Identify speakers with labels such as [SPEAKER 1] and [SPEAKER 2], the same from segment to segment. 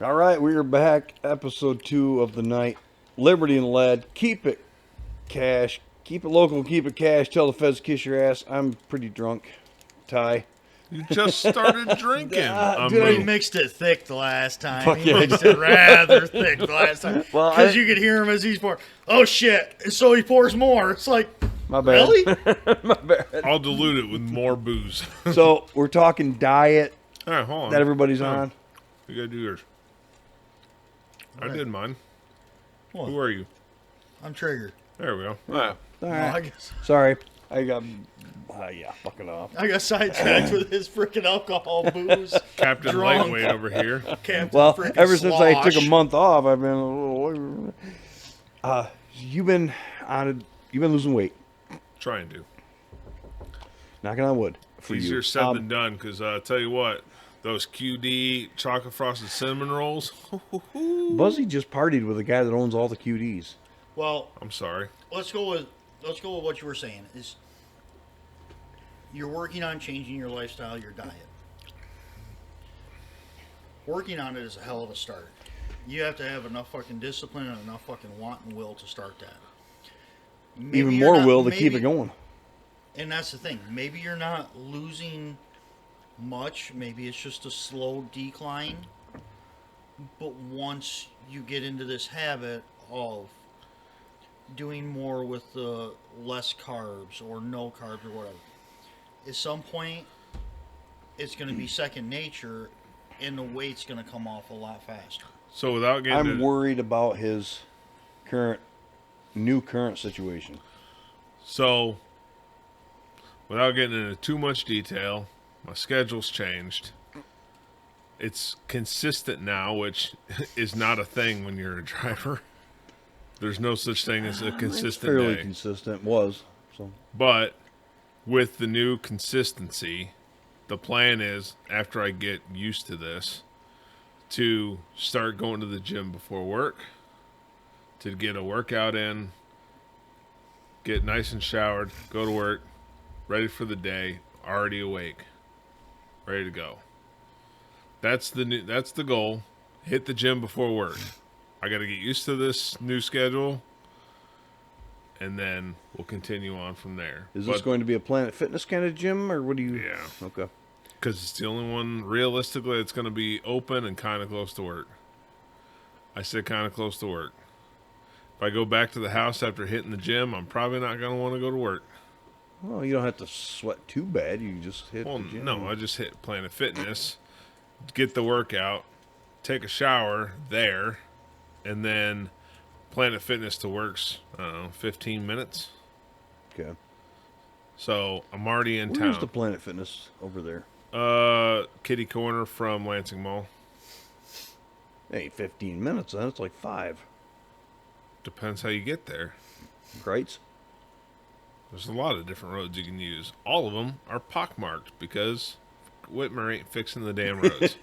[SPEAKER 1] All right, we are back. Episode 2 of the night. Liberty and lead. Keep it cash. Keep it local. Keep it cash. Tell the feds to kiss your ass. I'm pretty drunk. Ty.
[SPEAKER 2] You just started drinking.
[SPEAKER 1] Dude,
[SPEAKER 3] He mixed it thick the last time.
[SPEAKER 1] Fuck
[SPEAKER 3] He
[SPEAKER 1] yeah.
[SPEAKER 3] mixed it rather thick the last time.
[SPEAKER 1] Well,
[SPEAKER 3] Because you could hear him as he's pouring. Oh, shit. So he pours more. It's like,
[SPEAKER 1] my bad.
[SPEAKER 3] really?
[SPEAKER 1] My bad.
[SPEAKER 2] I'll dilute it with more booze.
[SPEAKER 1] So we're talking diet
[SPEAKER 2] All right, hold on.
[SPEAKER 1] that everybody's
[SPEAKER 2] Hold
[SPEAKER 1] on.
[SPEAKER 2] You gotta do yours. I
[SPEAKER 3] Right.
[SPEAKER 2] did mine.
[SPEAKER 3] What?
[SPEAKER 2] Who are you?
[SPEAKER 3] I'm triggered.
[SPEAKER 2] There we go. All right.
[SPEAKER 1] All
[SPEAKER 3] No,
[SPEAKER 1] right.
[SPEAKER 3] I guess
[SPEAKER 1] Sorry. I got. Yeah, fucking off.
[SPEAKER 3] I got sidetracked with his freaking alcohol booze.
[SPEAKER 2] Captain
[SPEAKER 3] Drunk.
[SPEAKER 2] Lightweight over here.
[SPEAKER 3] Captain
[SPEAKER 1] Well,
[SPEAKER 3] frickin'
[SPEAKER 1] ever since I took a
[SPEAKER 3] Slosh.
[SPEAKER 1] month off, I've been a little. You've been on it. You've been losing weight.
[SPEAKER 2] Trying to.
[SPEAKER 1] Knocking on wood for
[SPEAKER 2] Easier
[SPEAKER 1] you.
[SPEAKER 2] said than done, because I tell you what, those QD chocolate frosted cinnamon rolls.
[SPEAKER 1] Buzzy just partied with a guy that owns all the QDs.
[SPEAKER 3] Well,
[SPEAKER 2] I'm sorry.
[SPEAKER 3] let's go with what you were saying. Is you're working on changing your lifestyle, your diet. Working on it is a hell of a start. You have to have enough fucking discipline and enough fucking want and will to start that. Maybe
[SPEAKER 1] Even
[SPEAKER 3] you're
[SPEAKER 1] more
[SPEAKER 3] not-
[SPEAKER 1] will to keep
[SPEAKER 3] maybe-
[SPEAKER 1] it going.
[SPEAKER 3] And that's the thing. Maybe you're not losing much. Maybe it's just a slow decline. But once you get into this habit of doing more with the less carbs or no carbs or whatever, at some point it's going to be second nature and the weight's going to come off a lot faster.
[SPEAKER 2] So without getting
[SPEAKER 1] I'm
[SPEAKER 2] into,
[SPEAKER 1] worried about his current situation.
[SPEAKER 2] So without getting into too much detail, my schedule's changed. It's consistent now, which is not a thing when you're a driver. There's no such thing as a
[SPEAKER 1] It's
[SPEAKER 2] consistent
[SPEAKER 1] fairly
[SPEAKER 2] day.
[SPEAKER 1] consistent. Was so.
[SPEAKER 2] But with the new consistency, the plan is, after I get used to this, to start going to the gym before work, to get a workout in, get nice and showered, go to work, ready for the day, already awake, ready to go. That's the goal. Hit the gym before work. I got to get used to this new schedule, and then we'll continue on from there.
[SPEAKER 1] Is this going to be a Planet Fitness kind of gym, or what do you?
[SPEAKER 2] Yeah.
[SPEAKER 1] Okay.
[SPEAKER 2] Because it's the only one, realistically, that's going to be open and kind of close to work. I said kind of close to work. If I go back to the house after hitting the gym, I'm probably not going to want to go to work.
[SPEAKER 1] Well, you don't have to sweat too bad. You can just hit
[SPEAKER 2] Well,
[SPEAKER 1] the gym.
[SPEAKER 2] no, I just hit Planet Fitness, get the workout, take a shower there, and then Planet Fitness to work's, I don't know, 15 minutes.
[SPEAKER 1] Okay.
[SPEAKER 2] So I'm already in
[SPEAKER 1] Where's
[SPEAKER 2] town.
[SPEAKER 1] the Planet Fitness over there?
[SPEAKER 2] Kitty Corner from Lansing Mall.
[SPEAKER 1] Hey, 15 minutes. Then it's like 5.
[SPEAKER 2] Depends how you get there.
[SPEAKER 1] Greats.
[SPEAKER 2] There's a lot of different roads you can use. All of them are pockmarked because Whitmer ain't fixing the damn roads.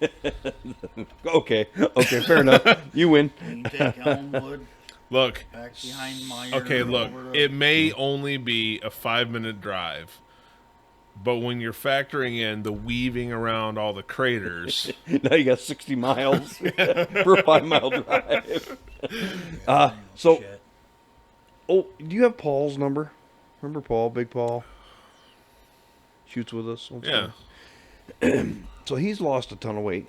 [SPEAKER 1] Okay. Okay. Fair enough. You win.
[SPEAKER 3] You can take Elmwood
[SPEAKER 2] Look,
[SPEAKER 3] back behind Meyer.
[SPEAKER 2] okay, look,
[SPEAKER 3] over to-
[SPEAKER 2] it may only be a 5-minute drive, but when you're factoring in the weaving around all the craters,
[SPEAKER 1] Now you got 60 miles for a 5-mile drive. So,
[SPEAKER 3] Shit.
[SPEAKER 1] oh, do you have Paul's number? Remember Paul, Big Paul? Shoots with us. once in a
[SPEAKER 2] yeah,
[SPEAKER 1] while. So he's lost a ton of weight.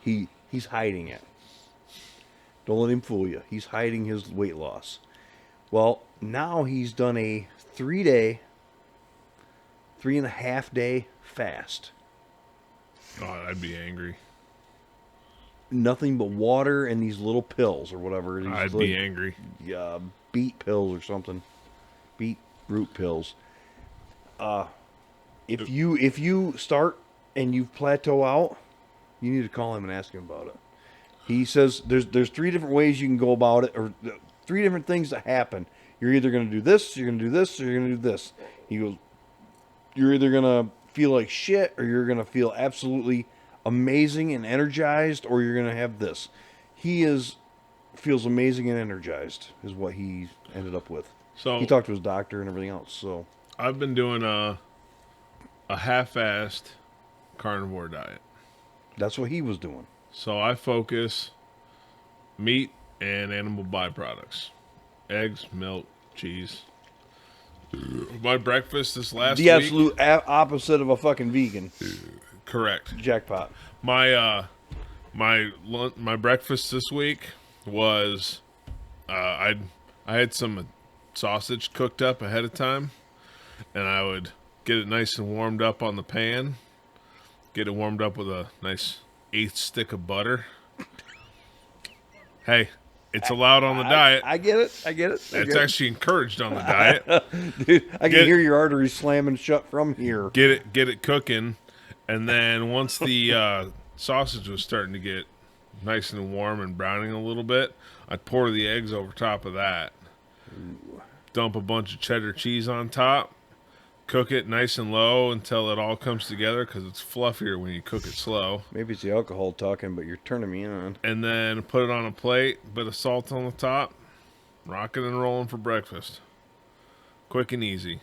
[SPEAKER 1] He's hiding it. Don't let him fool you. He's hiding his weight loss. Well, now he's done a 3.5 day fast.
[SPEAKER 2] oh, I'd be angry.
[SPEAKER 1] Nothing but water and these little pills or whatever. These
[SPEAKER 2] I'd
[SPEAKER 1] little,
[SPEAKER 2] be angry.
[SPEAKER 1] beet pills or something. Beet root pills. If you start and you plateau out, you need to call him and ask him about it. He says there's 3 different ways you can go about it, or 3 different things that happen. You're either going to do this, you're going to do this, or you're going to do this. He goes, you're either going to feel like shit, or you're going to feel absolutely amazing and energized, or you're going to have this. Feels amazing and energized is what he ended up with.
[SPEAKER 2] So
[SPEAKER 1] He talked to his doctor and everything else. So
[SPEAKER 2] I've been doing a half-assed carnivore diet.
[SPEAKER 1] that's what he was doing.
[SPEAKER 2] So I focus meat and animal byproducts. Eggs, milk, cheese. My breakfast this last
[SPEAKER 1] The
[SPEAKER 2] week.
[SPEAKER 1] absolute opposite of a fucking vegan.
[SPEAKER 2] Correct.
[SPEAKER 1] Jackpot.
[SPEAKER 2] My breakfast this week was I had some sausage cooked up ahead of time, and I would get it nice and warmed up on the pan. Get it warmed up with a nice 1/8 stick of butter. Hey, it's allowed on the diet.
[SPEAKER 1] I get it.
[SPEAKER 2] It's actually encouraged on the diet.
[SPEAKER 1] Dude, I can
[SPEAKER 2] Get-
[SPEAKER 1] hear your arteries slamming shut from here.
[SPEAKER 2] Get it cooking, and then once the sausage was starting to get nice and warm and browning a little bit, I'd pour the eggs over top of that. Dump a bunch of cheddar cheese on top. Cook it nice and low until it all comes together, because it's fluffier when you cook it slow.
[SPEAKER 1] Maybe it's the alcohol talking, but you're turning me on.
[SPEAKER 2] And then put it on a plate, bit of salt on the top, rocking and rolling for breakfast. Quick and easy.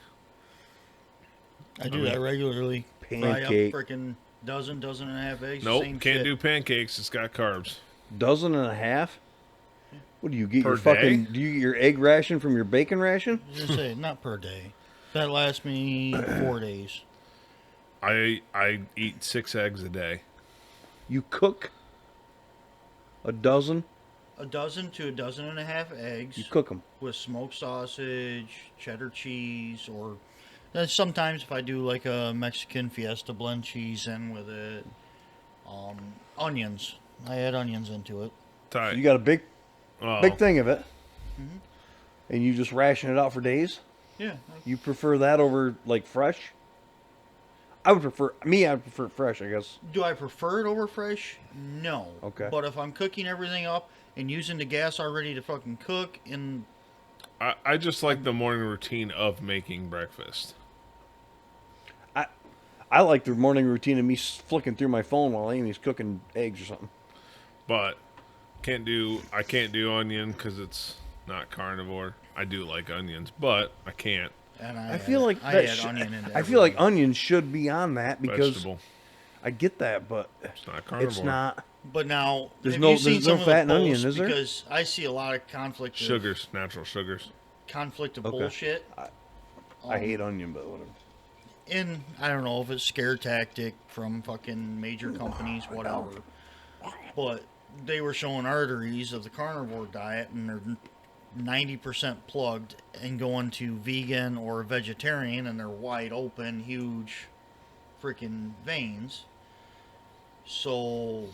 [SPEAKER 3] I do that regularly.
[SPEAKER 1] Pancake.
[SPEAKER 3] Fry up freaking dozen and a half eggs.
[SPEAKER 2] Nope,
[SPEAKER 3] same
[SPEAKER 2] can't
[SPEAKER 3] shit.
[SPEAKER 2] do pancakes. It's got carbs.
[SPEAKER 1] Dozen and a half? What do you get
[SPEAKER 2] Per
[SPEAKER 1] your fucking?
[SPEAKER 2] day?
[SPEAKER 1] Do you get your egg ration from your bacon ration?
[SPEAKER 3] I was gonna say not per day. That lasts me 4 days.
[SPEAKER 2] I eat 6 eggs a day.
[SPEAKER 1] You cook a dozen.
[SPEAKER 3] A dozen to a dozen and a half eggs.
[SPEAKER 1] You cook them.
[SPEAKER 3] With smoked sausage, cheddar cheese, or then sometimes if I do like a Mexican fiesta, blend cheese in with it. Onions. I add onions into it.
[SPEAKER 2] Tight.
[SPEAKER 1] You got a big
[SPEAKER 2] Oh,
[SPEAKER 1] thing of it, and you just ration it out for days.
[SPEAKER 3] Yeah.
[SPEAKER 1] You prefer that over like fresh? I prefer fresh, I guess.
[SPEAKER 3] Do I prefer it over fresh? No.
[SPEAKER 1] Okay.
[SPEAKER 3] But if I'm cooking everything up and using the gas already to fucking cook, and
[SPEAKER 2] I just like the morning routine of making breakfast.
[SPEAKER 1] I like the morning routine of me flicking through my phone while Amy's cooking eggs or something.
[SPEAKER 2] But I can't do onion because it's not carnivore. I do like onions, but I can't.
[SPEAKER 3] and
[SPEAKER 1] I feel like
[SPEAKER 3] I
[SPEAKER 1] that
[SPEAKER 3] add onion into
[SPEAKER 1] I feel like
[SPEAKER 3] everything.
[SPEAKER 1] onions should be on that because
[SPEAKER 2] Vegetable.
[SPEAKER 1] I get that, but
[SPEAKER 2] It's not carnivore.
[SPEAKER 1] it's not.
[SPEAKER 3] But now,
[SPEAKER 1] There's
[SPEAKER 3] have
[SPEAKER 1] no-
[SPEAKER 3] you seen
[SPEAKER 1] there's
[SPEAKER 3] some
[SPEAKER 1] no
[SPEAKER 3] of
[SPEAKER 1] fat
[SPEAKER 3] the
[SPEAKER 1] in onion,
[SPEAKER 3] posts?
[SPEAKER 1] is there?
[SPEAKER 3] Because I see a lot of conflict.
[SPEAKER 2] Sugars, natural sugars.
[SPEAKER 3] Conflict of
[SPEAKER 1] Okay.
[SPEAKER 3] bullshit.
[SPEAKER 1] I hate onion, but whatever.
[SPEAKER 3] And I don't know if it's scare tactic from fucking major companies, whatever. But they were showing arteries of the carnivore diet, and they're 90% plugged, and going to vegan or vegetarian, and they're wide open, huge freaking veins. So,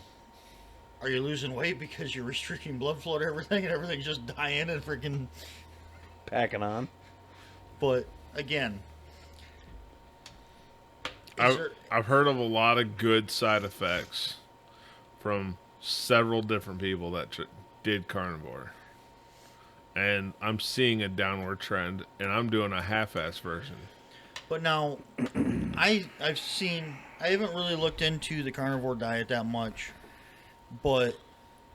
[SPEAKER 3] are you losing weight because you're restricting blood flow to everything, and everything's just dying and freaking?
[SPEAKER 1] Packing on.
[SPEAKER 3] But again,
[SPEAKER 2] I've heard of a lot of good side effects from several different people that did carnivore. And I'm seeing a downward trend, and I'm doing a half-ass version.
[SPEAKER 3] But now, I haven't really looked into the carnivore diet that much, but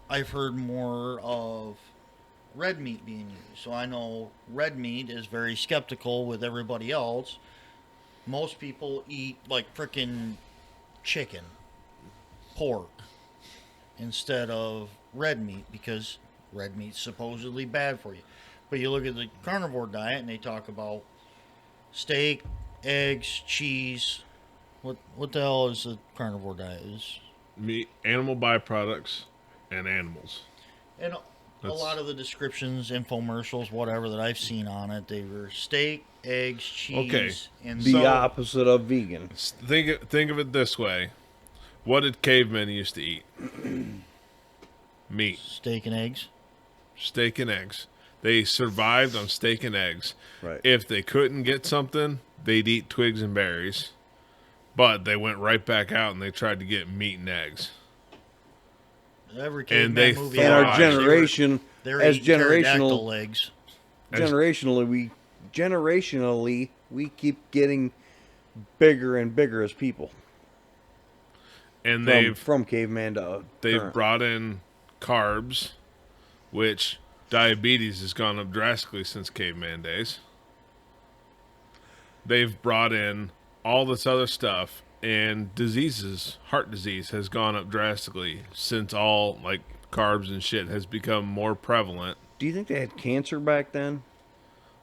[SPEAKER 3] I've heard more of red meat being used. So I know red meat is very skeptical with everybody else. Most people eat like frickin' chicken, pork, instead of red meat because red meat's supposedly bad for you. But you look at the carnivore diet and they talk about steak, eggs, cheese. What the hell is the carnivore diet? Is
[SPEAKER 2] Meat, animal byproducts, and animals.
[SPEAKER 3] and a lot of the descriptions, infomercials, whatever that I've seen on it, they were steak, eggs, cheese,
[SPEAKER 2] Okay.
[SPEAKER 3] and
[SPEAKER 1] The
[SPEAKER 2] So-
[SPEAKER 1] opposite of vegan.
[SPEAKER 2] Think of it this way. What did cavemen used to eat? Meat.
[SPEAKER 3] steak and eggs.
[SPEAKER 2] Steak and eggs. They survived on steak and eggs.
[SPEAKER 1] Right.
[SPEAKER 2] If they couldn't get something, they'd eat twigs and berries. But they went right back out and they tried to get meat and eggs.
[SPEAKER 3] Every
[SPEAKER 2] And
[SPEAKER 3] caveman
[SPEAKER 2] they
[SPEAKER 3] movie.
[SPEAKER 2] thrive.
[SPEAKER 1] And our
[SPEAKER 2] Right.
[SPEAKER 1] generation,
[SPEAKER 3] they were
[SPEAKER 1] as
[SPEAKER 3] eating pterodactyl
[SPEAKER 1] generational,
[SPEAKER 3] legs.
[SPEAKER 1] generationally, we keep getting bigger and bigger as people.
[SPEAKER 2] And
[SPEAKER 1] From caveman to
[SPEAKER 2] they've
[SPEAKER 1] current.
[SPEAKER 2] brought in carbs, which diabetes has gone up drastically since caveman days. They've brought in all this other stuff, and diseases, heart disease has gone up drastically since all like carbs and shit has become more prevalent.
[SPEAKER 1] Do you think they had cancer back then?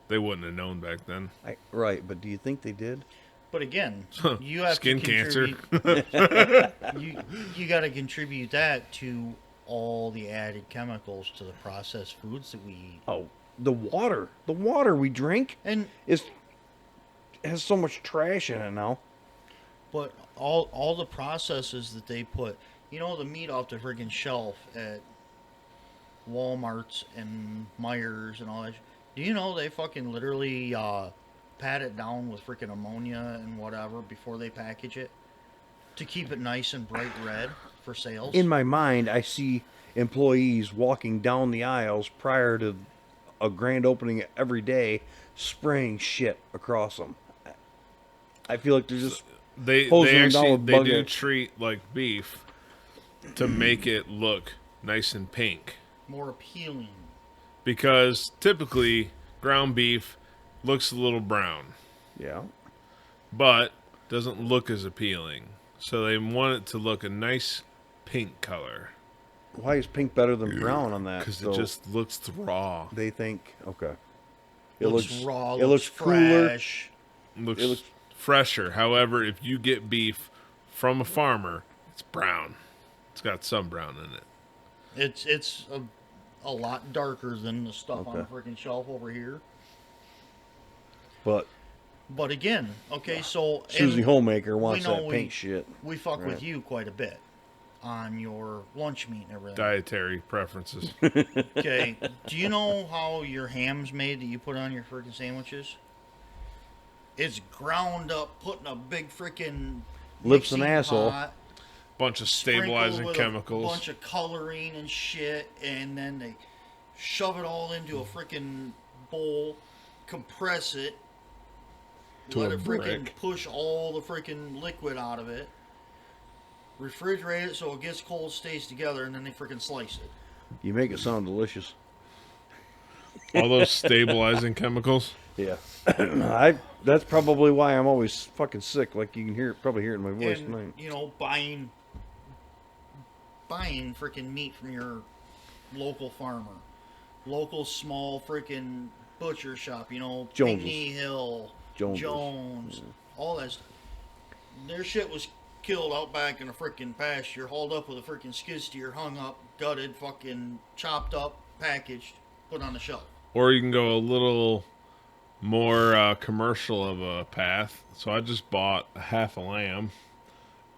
[SPEAKER 2] They wouldn't have known back then.
[SPEAKER 1] Right, but do you think they did?
[SPEAKER 3] But again, you have
[SPEAKER 2] Skin
[SPEAKER 3] to
[SPEAKER 2] cancer.
[SPEAKER 3] contribute. you got to contribute that to all the added chemicals to the processed foods that we eat.
[SPEAKER 1] Oh, the water we drink
[SPEAKER 3] And
[SPEAKER 1] has so much trash in it now.
[SPEAKER 3] but all the processes that they put, the meat off the friggin' shelf at Walmart's and Myers and all that. Do you know they fucking literally pat it down with freaking ammonia and whatever before they package it to keep it nice and bright red for sales?
[SPEAKER 1] In my mind, I see employees walking down the aisles prior to a grand opening every day, spraying shit across them. I feel like they're just
[SPEAKER 2] They
[SPEAKER 1] hosing them down
[SPEAKER 2] actually
[SPEAKER 1] with
[SPEAKER 2] they
[SPEAKER 1] bug
[SPEAKER 2] do
[SPEAKER 1] nets.
[SPEAKER 2] treat like beef to make it look nice and pink.
[SPEAKER 3] More appealing.
[SPEAKER 2] Because typically ground beef looks a little brown,
[SPEAKER 1] Yeah.
[SPEAKER 2] but doesn't look as appealing. So they want it to look a nice pink color
[SPEAKER 1] Why is pink better than brown on that?
[SPEAKER 2] because
[SPEAKER 1] So
[SPEAKER 2] it just looks raw.
[SPEAKER 1] they think okay.
[SPEAKER 3] Looks raw.
[SPEAKER 1] It looks cooler.
[SPEAKER 3] fresh.
[SPEAKER 2] Looks,
[SPEAKER 1] It looks-
[SPEAKER 2] fresher. However, if you get beef from a farmer, it's brown. It's got some brown in it.
[SPEAKER 3] It's a lot darker than the stuff on the
[SPEAKER 1] Okay.
[SPEAKER 3] freaking shelf over here.
[SPEAKER 1] But
[SPEAKER 3] But again, okay, so
[SPEAKER 1] Susie
[SPEAKER 3] and
[SPEAKER 1] Homemaker wants
[SPEAKER 3] know
[SPEAKER 1] that pink shit.
[SPEAKER 3] we fuck
[SPEAKER 1] Right.
[SPEAKER 3] with you quite a bit on your lunch meat and everything.
[SPEAKER 2] Dietary preferences.
[SPEAKER 3] Okay, do you know how your ham's made that you put on your freaking sandwiches? It's ground up, put in a big freaking
[SPEAKER 1] Lips and
[SPEAKER 3] mixing
[SPEAKER 1] asshole.
[SPEAKER 3] pot,
[SPEAKER 2] Bunch of
[SPEAKER 3] sprinkled
[SPEAKER 2] stabilizing
[SPEAKER 3] with
[SPEAKER 2] chemicals.
[SPEAKER 3] a bunch of coloring and shit, and then they shove it all into a freaking bowl, compress it,
[SPEAKER 2] To
[SPEAKER 3] let
[SPEAKER 2] a
[SPEAKER 3] it freaking
[SPEAKER 2] brick.
[SPEAKER 3] push all the freaking liquid out of it, refrigerate it so it gets cold, stays together, and then they freaking slice it.
[SPEAKER 1] You make it sound delicious.
[SPEAKER 2] All those stabilizing chemicals.
[SPEAKER 1] Yeah. That's probably why I'm always fucking sick. Like you can probably hear it in my voice
[SPEAKER 3] And
[SPEAKER 1] tonight.
[SPEAKER 3] buying freaking meat from your local farmer, local small freaking butcher shop.
[SPEAKER 1] Jones's.
[SPEAKER 3] Pinckney Hill,
[SPEAKER 1] Jones's.
[SPEAKER 3] Jones, all that. Their shit was killed out back in a freaking pasture, hauled up with a freaking skid steer, hung up, gutted, fucking chopped up, packaged, put on the shelf.
[SPEAKER 2] Or you can go a little more commercial of a path. So I just bought a half a lamb,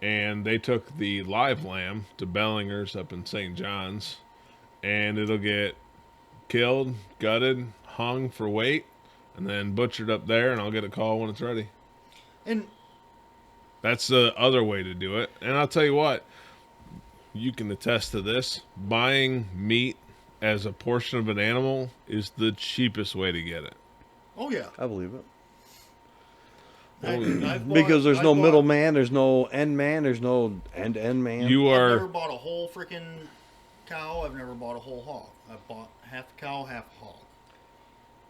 [SPEAKER 2] and they took the live lamb to Bellinger's up in St. John's, and it'll get killed, gutted, hung for weight, and then butchered up there, and I'll get a call when it's ready.
[SPEAKER 3] And
[SPEAKER 2] That's the other way to do it. And I'll tell you what, you can attest to this. Buying meat as a portion of an animal is the cheapest way to get it.
[SPEAKER 3] oh yeah,
[SPEAKER 1] I believe it.
[SPEAKER 3] I've
[SPEAKER 1] Because there's no
[SPEAKER 3] bought-
[SPEAKER 1] middleman, there's no end man, there's no end man.
[SPEAKER 2] You
[SPEAKER 3] I've never
[SPEAKER 2] are
[SPEAKER 3] bought a whole freaking cow. I've never bought a whole hog. I've bought half cow, half hog.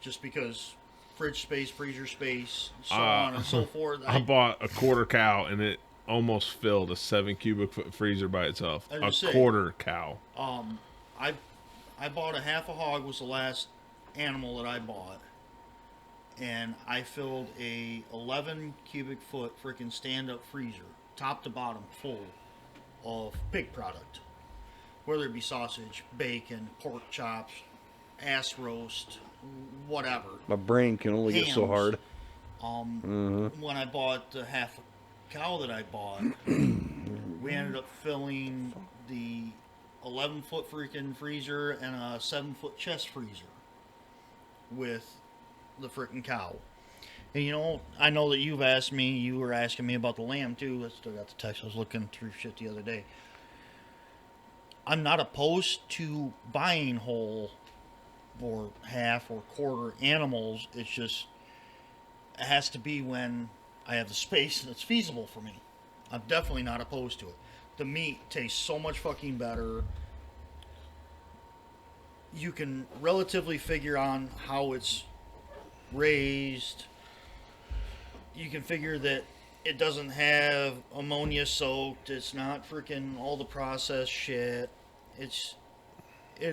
[SPEAKER 3] Just because fridge space, freezer space, so on and so forth.
[SPEAKER 2] I bought a quarter cow, and it almost filled a 7 cubic foot freezer by itself.
[SPEAKER 3] I was
[SPEAKER 2] A
[SPEAKER 3] gonna say-
[SPEAKER 2] quarter cow.
[SPEAKER 3] I bought a half a hog was the last animal that I bought, and I filled a 11 cubic foot freaking stand up freezer, top to bottom, full of pig product, whether it be sausage, bacon, pork chops, ass roast, whatever.
[SPEAKER 1] My brain can only get so
[SPEAKER 3] Hams.
[SPEAKER 1] hard.
[SPEAKER 3] When I bought the half cow that I bought, we ended up filling the 11-foot freaking freezer and a 7-foot chest freezer with the freaking cow. And I know that you were asking me about the lamb too. I still got the text. I was looking through shit the other day. I'm not opposed to buying whole or half or quarter animals. It's just, it has to be when I have the space and it's feasible for me. I'm definitely not opposed to it. The meat tastes so much fucking better. You can relatively figure on how it's raised. You can figure that It doesn't have ammonia soaked. It's not freaking all the processed shit. It's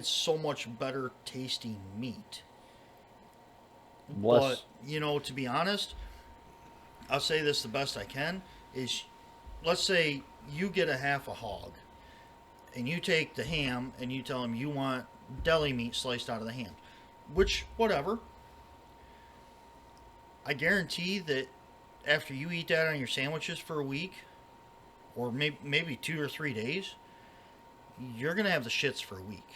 [SPEAKER 3] so much better tasting meat.
[SPEAKER 1] Less.
[SPEAKER 3] But, to be honest, I'll say this the best I can is, let's say you get a half a hog and you take the ham and you tell them you want deli meat sliced out of the ham, which, whatever. I guarantee that after you eat that on your sandwiches for a week, or maybe 2 or 3 days, you're going to have the shits for a week.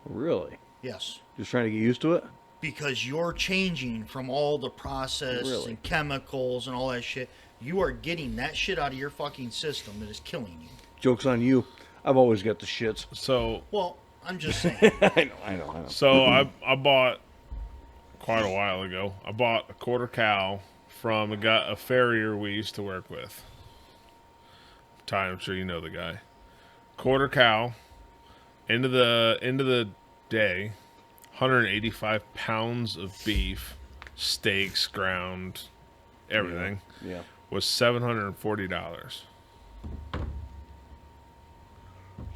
[SPEAKER 1] Really?
[SPEAKER 3] Yes.
[SPEAKER 1] Just trying to get used to it?
[SPEAKER 3] Because you're changing from all the process
[SPEAKER 1] Really?
[SPEAKER 3] and chemicals and all that shit. You are getting that shit out of your fucking system that is killing you.
[SPEAKER 1] Joke's on you. I've always got the shits.
[SPEAKER 2] So
[SPEAKER 3] Well, I'm just saying.
[SPEAKER 1] I know.
[SPEAKER 2] So I bought quite a while ago. I bought a quarter cow from a farrier we used to work with. Ty, I'm sure you know the guy. Quarter cow. End of the day, 185 pounds of beef, steaks, ground, everything.
[SPEAKER 1] Yeah.
[SPEAKER 2] Was $740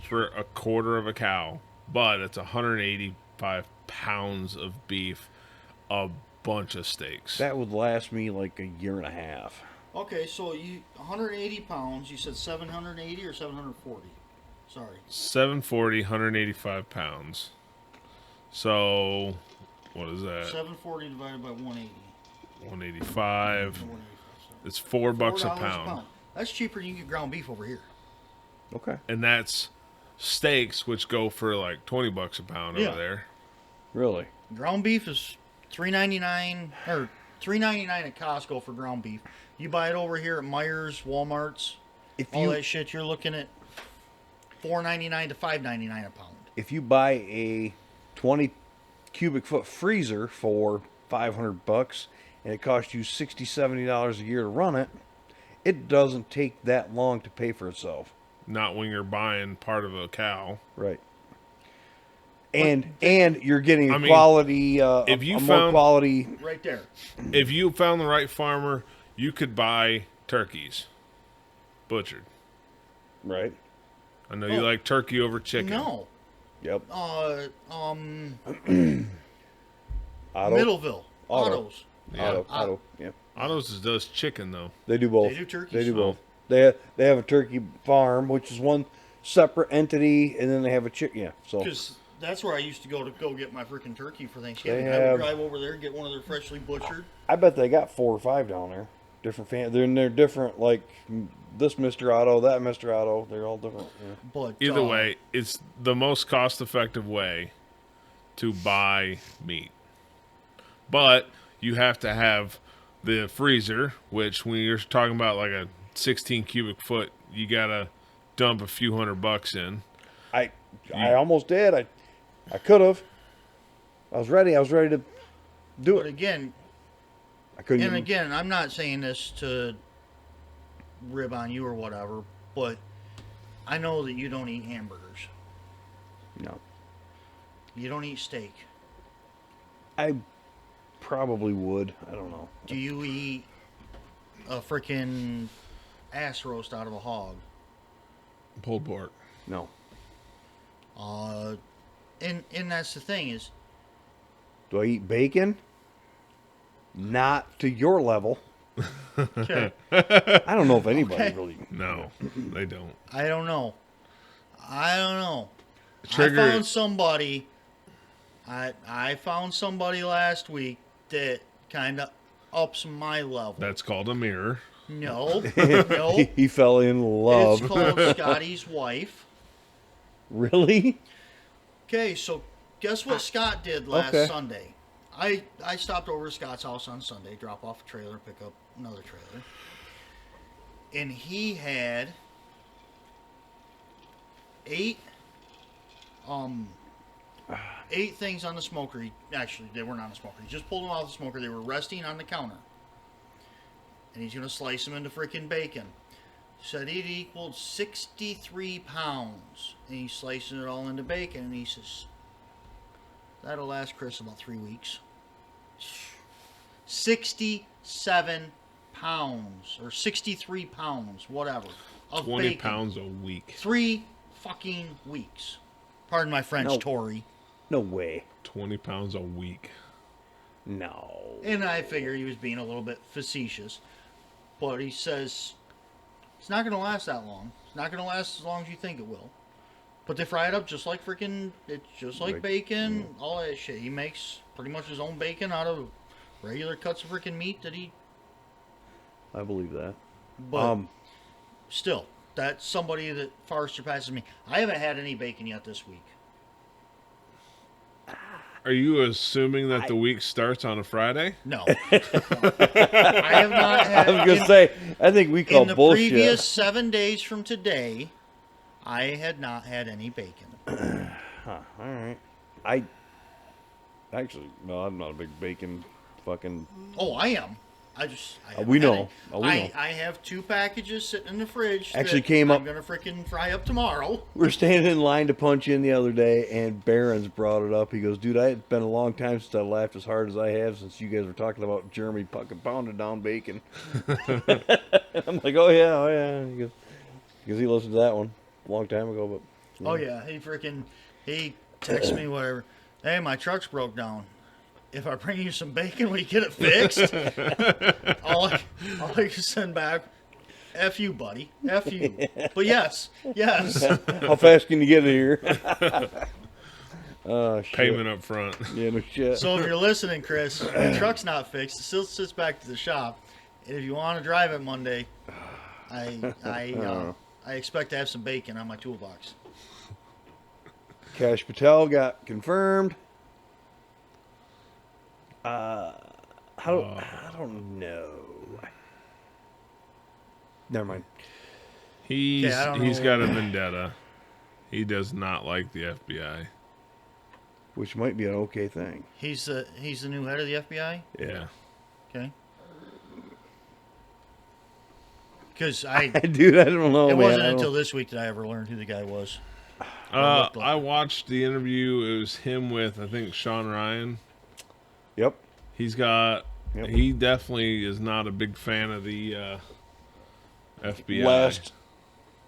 [SPEAKER 2] for a quarter of a cow, but it's 185 pounds of beef, a bunch of steaks.
[SPEAKER 1] That would last me like a year and a half.
[SPEAKER 3] Okay, so 180 pounds, you said 780 or 740? Sorry.
[SPEAKER 2] 740, 185 pounds. So, what is that?
[SPEAKER 3] 740 divided by 180.
[SPEAKER 2] 185.
[SPEAKER 3] 185,
[SPEAKER 2] It's $4
[SPEAKER 3] $4
[SPEAKER 2] a pound.
[SPEAKER 3] That's cheaper than you get ground beef over here.
[SPEAKER 1] Okay.
[SPEAKER 2] And that's steaks, which go for like $20 a pound
[SPEAKER 3] Yeah.
[SPEAKER 2] over there.
[SPEAKER 1] Really?
[SPEAKER 3] Ground beef is $3.99 or $3.99 at Costco for ground beef. You buy it over here at Myers, Walmart's, all that shit. You're looking at $4.99 to $5.99 a pound.
[SPEAKER 1] If you buy a 20 cubic foot freezer for $500 and it costs you $60, $70 a year to run it, it doesn't take that long to pay for itself.
[SPEAKER 2] Not when you're buying part of a cow.
[SPEAKER 1] Right. And you're getting
[SPEAKER 2] I mean,
[SPEAKER 1] quality,
[SPEAKER 2] if you
[SPEAKER 1] a more
[SPEAKER 2] found-
[SPEAKER 1] quality.
[SPEAKER 3] Right there.
[SPEAKER 2] If you found the right farmer, you could buy turkeys butchered.
[SPEAKER 1] Right.
[SPEAKER 2] I know you like turkey over chicken.
[SPEAKER 3] No.
[SPEAKER 1] Yep. Auto.
[SPEAKER 3] Middleville.
[SPEAKER 1] Auto.
[SPEAKER 3] Autos.
[SPEAKER 2] Yeah.
[SPEAKER 1] Auto. Yeah.
[SPEAKER 2] Otto's does chicken though.
[SPEAKER 1] They do both.
[SPEAKER 3] They do turkeys?
[SPEAKER 1] They do
[SPEAKER 2] Oh.
[SPEAKER 1] both. They have a turkey farm, which is one separate entity, and then they have a chicken. Yeah. So
[SPEAKER 3] Because that's where I used to go get my freaking turkey for Thanksgiving.
[SPEAKER 1] They
[SPEAKER 3] I would
[SPEAKER 1] have-
[SPEAKER 3] drive over there and get one of their freshly butchered.
[SPEAKER 1] I bet they got 4 or 5 down there. Different they're different. Like this Mr. Auto, that Mr. Auto. They're all different. Yeah.
[SPEAKER 3] But
[SPEAKER 2] Either way, it's the most cost-effective way to buy meat. But you have to have the freezer, which when you're talking about like a 16 cubic foot, you gotta dump a few $100 in.
[SPEAKER 1] I almost did. I could have. I was ready. I was ready to do
[SPEAKER 3] But
[SPEAKER 1] it.
[SPEAKER 3] again,
[SPEAKER 1] I couldn't.
[SPEAKER 3] and
[SPEAKER 1] Even,
[SPEAKER 3] again, I'm not saying this to rib on you or whatever, but I know that you don't eat hamburgers.
[SPEAKER 1] no.
[SPEAKER 3] You don't eat steak.
[SPEAKER 1] I probably would. I don't know.
[SPEAKER 3] Do you eat a freaking ass roast out of a hog?
[SPEAKER 2] Pulled pork.
[SPEAKER 1] No.
[SPEAKER 3] And that's the thing is,
[SPEAKER 1] Do I eat bacon? Not to your level.
[SPEAKER 3] okay,
[SPEAKER 1] I don't know if anybody
[SPEAKER 3] Okay.
[SPEAKER 1] really.
[SPEAKER 2] No, they don't.
[SPEAKER 3] I don't know.
[SPEAKER 2] Trigger-
[SPEAKER 3] I found somebody. I found somebody last week that kind of ups my level.
[SPEAKER 2] That's called a mirror.
[SPEAKER 3] No, no.
[SPEAKER 1] He fell in love.
[SPEAKER 3] It's called Scotty's wife.
[SPEAKER 1] Really?
[SPEAKER 3] Okay, so guess what Scott did last
[SPEAKER 1] Okay.
[SPEAKER 3] Sunday? I stopped over to Scott's house on Sunday, drop off a trailer, pick up another trailer. And he had 8 things on the smoker. Actually, they weren't on the smoker. He just pulled them out of the smoker. They were resting on the counter. And he's going to slice them into freaking bacon. Said it equaled 63 pounds. And he's slicing it all into bacon. And he says, that'll last Chris about 3 weeks. 67 pounds or 63 pounds, whatever, of
[SPEAKER 2] 20
[SPEAKER 3] bacon.
[SPEAKER 2] pounds a week.
[SPEAKER 3] 3 fucking weeks. Pardon my French,
[SPEAKER 1] No.
[SPEAKER 3] Tory.
[SPEAKER 1] No way.
[SPEAKER 2] 20 pounds a week.
[SPEAKER 1] No.
[SPEAKER 3] And I figure he was being a little bit facetious. But he says, it's not going to last that long. It's not going to last as long as you think it will. But they fry it up just like freaking, it's just like bacon, all that shit. He makes pretty much his own bacon out of regular cuts of freaking meat that he...
[SPEAKER 1] I believe that.
[SPEAKER 3] But still, that's somebody that far surpasses me. I haven't had any bacon yet this week.
[SPEAKER 2] Are you assuming that the week starts on a Friday?
[SPEAKER 3] No. No. I have not had...
[SPEAKER 1] I was going to say, I think we call
[SPEAKER 3] in the
[SPEAKER 1] bullshit.
[SPEAKER 3] previous 7 days from today, I had not had any bacon.
[SPEAKER 1] All right. No, I'm not a big bacon fucking...
[SPEAKER 3] Oh, I am. I haven't
[SPEAKER 1] we
[SPEAKER 3] had
[SPEAKER 1] know.
[SPEAKER 3] any.
[SPEAKER 1] Oh, we know.
[SPEAKER 3] I have 2 packages sitting in the fridge.
[SPEAKER 1] Actually
[SPEAKER 3] that
[SPEAKER 1] came up-
[SPEAKER 3] I'm gonna freaking fry up tomorrow.
[SPEAKER 1] We're standing in line to punch in the other day, and Barron's brought it up. He goes, dude, it's been a long time since I laughed as hard as I have since you guys were talking about Jeremy fucking pounding down bacon. I'm like, oh, yeah. He goes, because he listened to that one a long time ago. But
[SPEAKER 3] Oh yeah, he texts me whatever. Hey, my truck's broke down. If I bring you some bacon, will you get it fixed? all I can send back, F you, buddy. F you. But yes.
[SPEAKER 1] How fast can you get it here? Oh, shit.
[SPEAKER 2] Payment up front.
[SPEAKER 1] Yeah, no shit.
[SPEAKER 3] So if you're listening, Chris, the truck's not fixed. It still sits back to the shop. And if you want to drive it Monday, I expect to have some bacon on my toolbox.
[SPEAKER 1] Cash Patel got confirmed. I don't know. Never mind.
[SPEAKER 2] He's
[SPEAKER 3] I don't know.
[SPEAKER 2] got a vendetta. He does not like the FBI.
[SPEAKER 1] Which might be an okay thing.
[SPEAKER 3] He's the new head of the FBI.
[SPEAKER 2] Yeah.
[SPEAKER 3] Okay. Because
[SPEAKER 1] Dude, I don't know.
[SPEAKER 3] it
[SPEAKER 1] man.
[SPEAKER 3] wasn't
[SPEAKER 1] I don't-
[SPEAKER 3] until this week that I ever learned who the guy was.
[SPEAKER 2] I watched the interview. It was him with, I think, Sean Ryan.
[SPEAKER 1] Yep.
[SPEAKER 2] He's got...
[SPEAKER 1] Yep.
[SPEAKER 2] He definitely is not a big fan of the FBI.
[SPEAKER 1] Last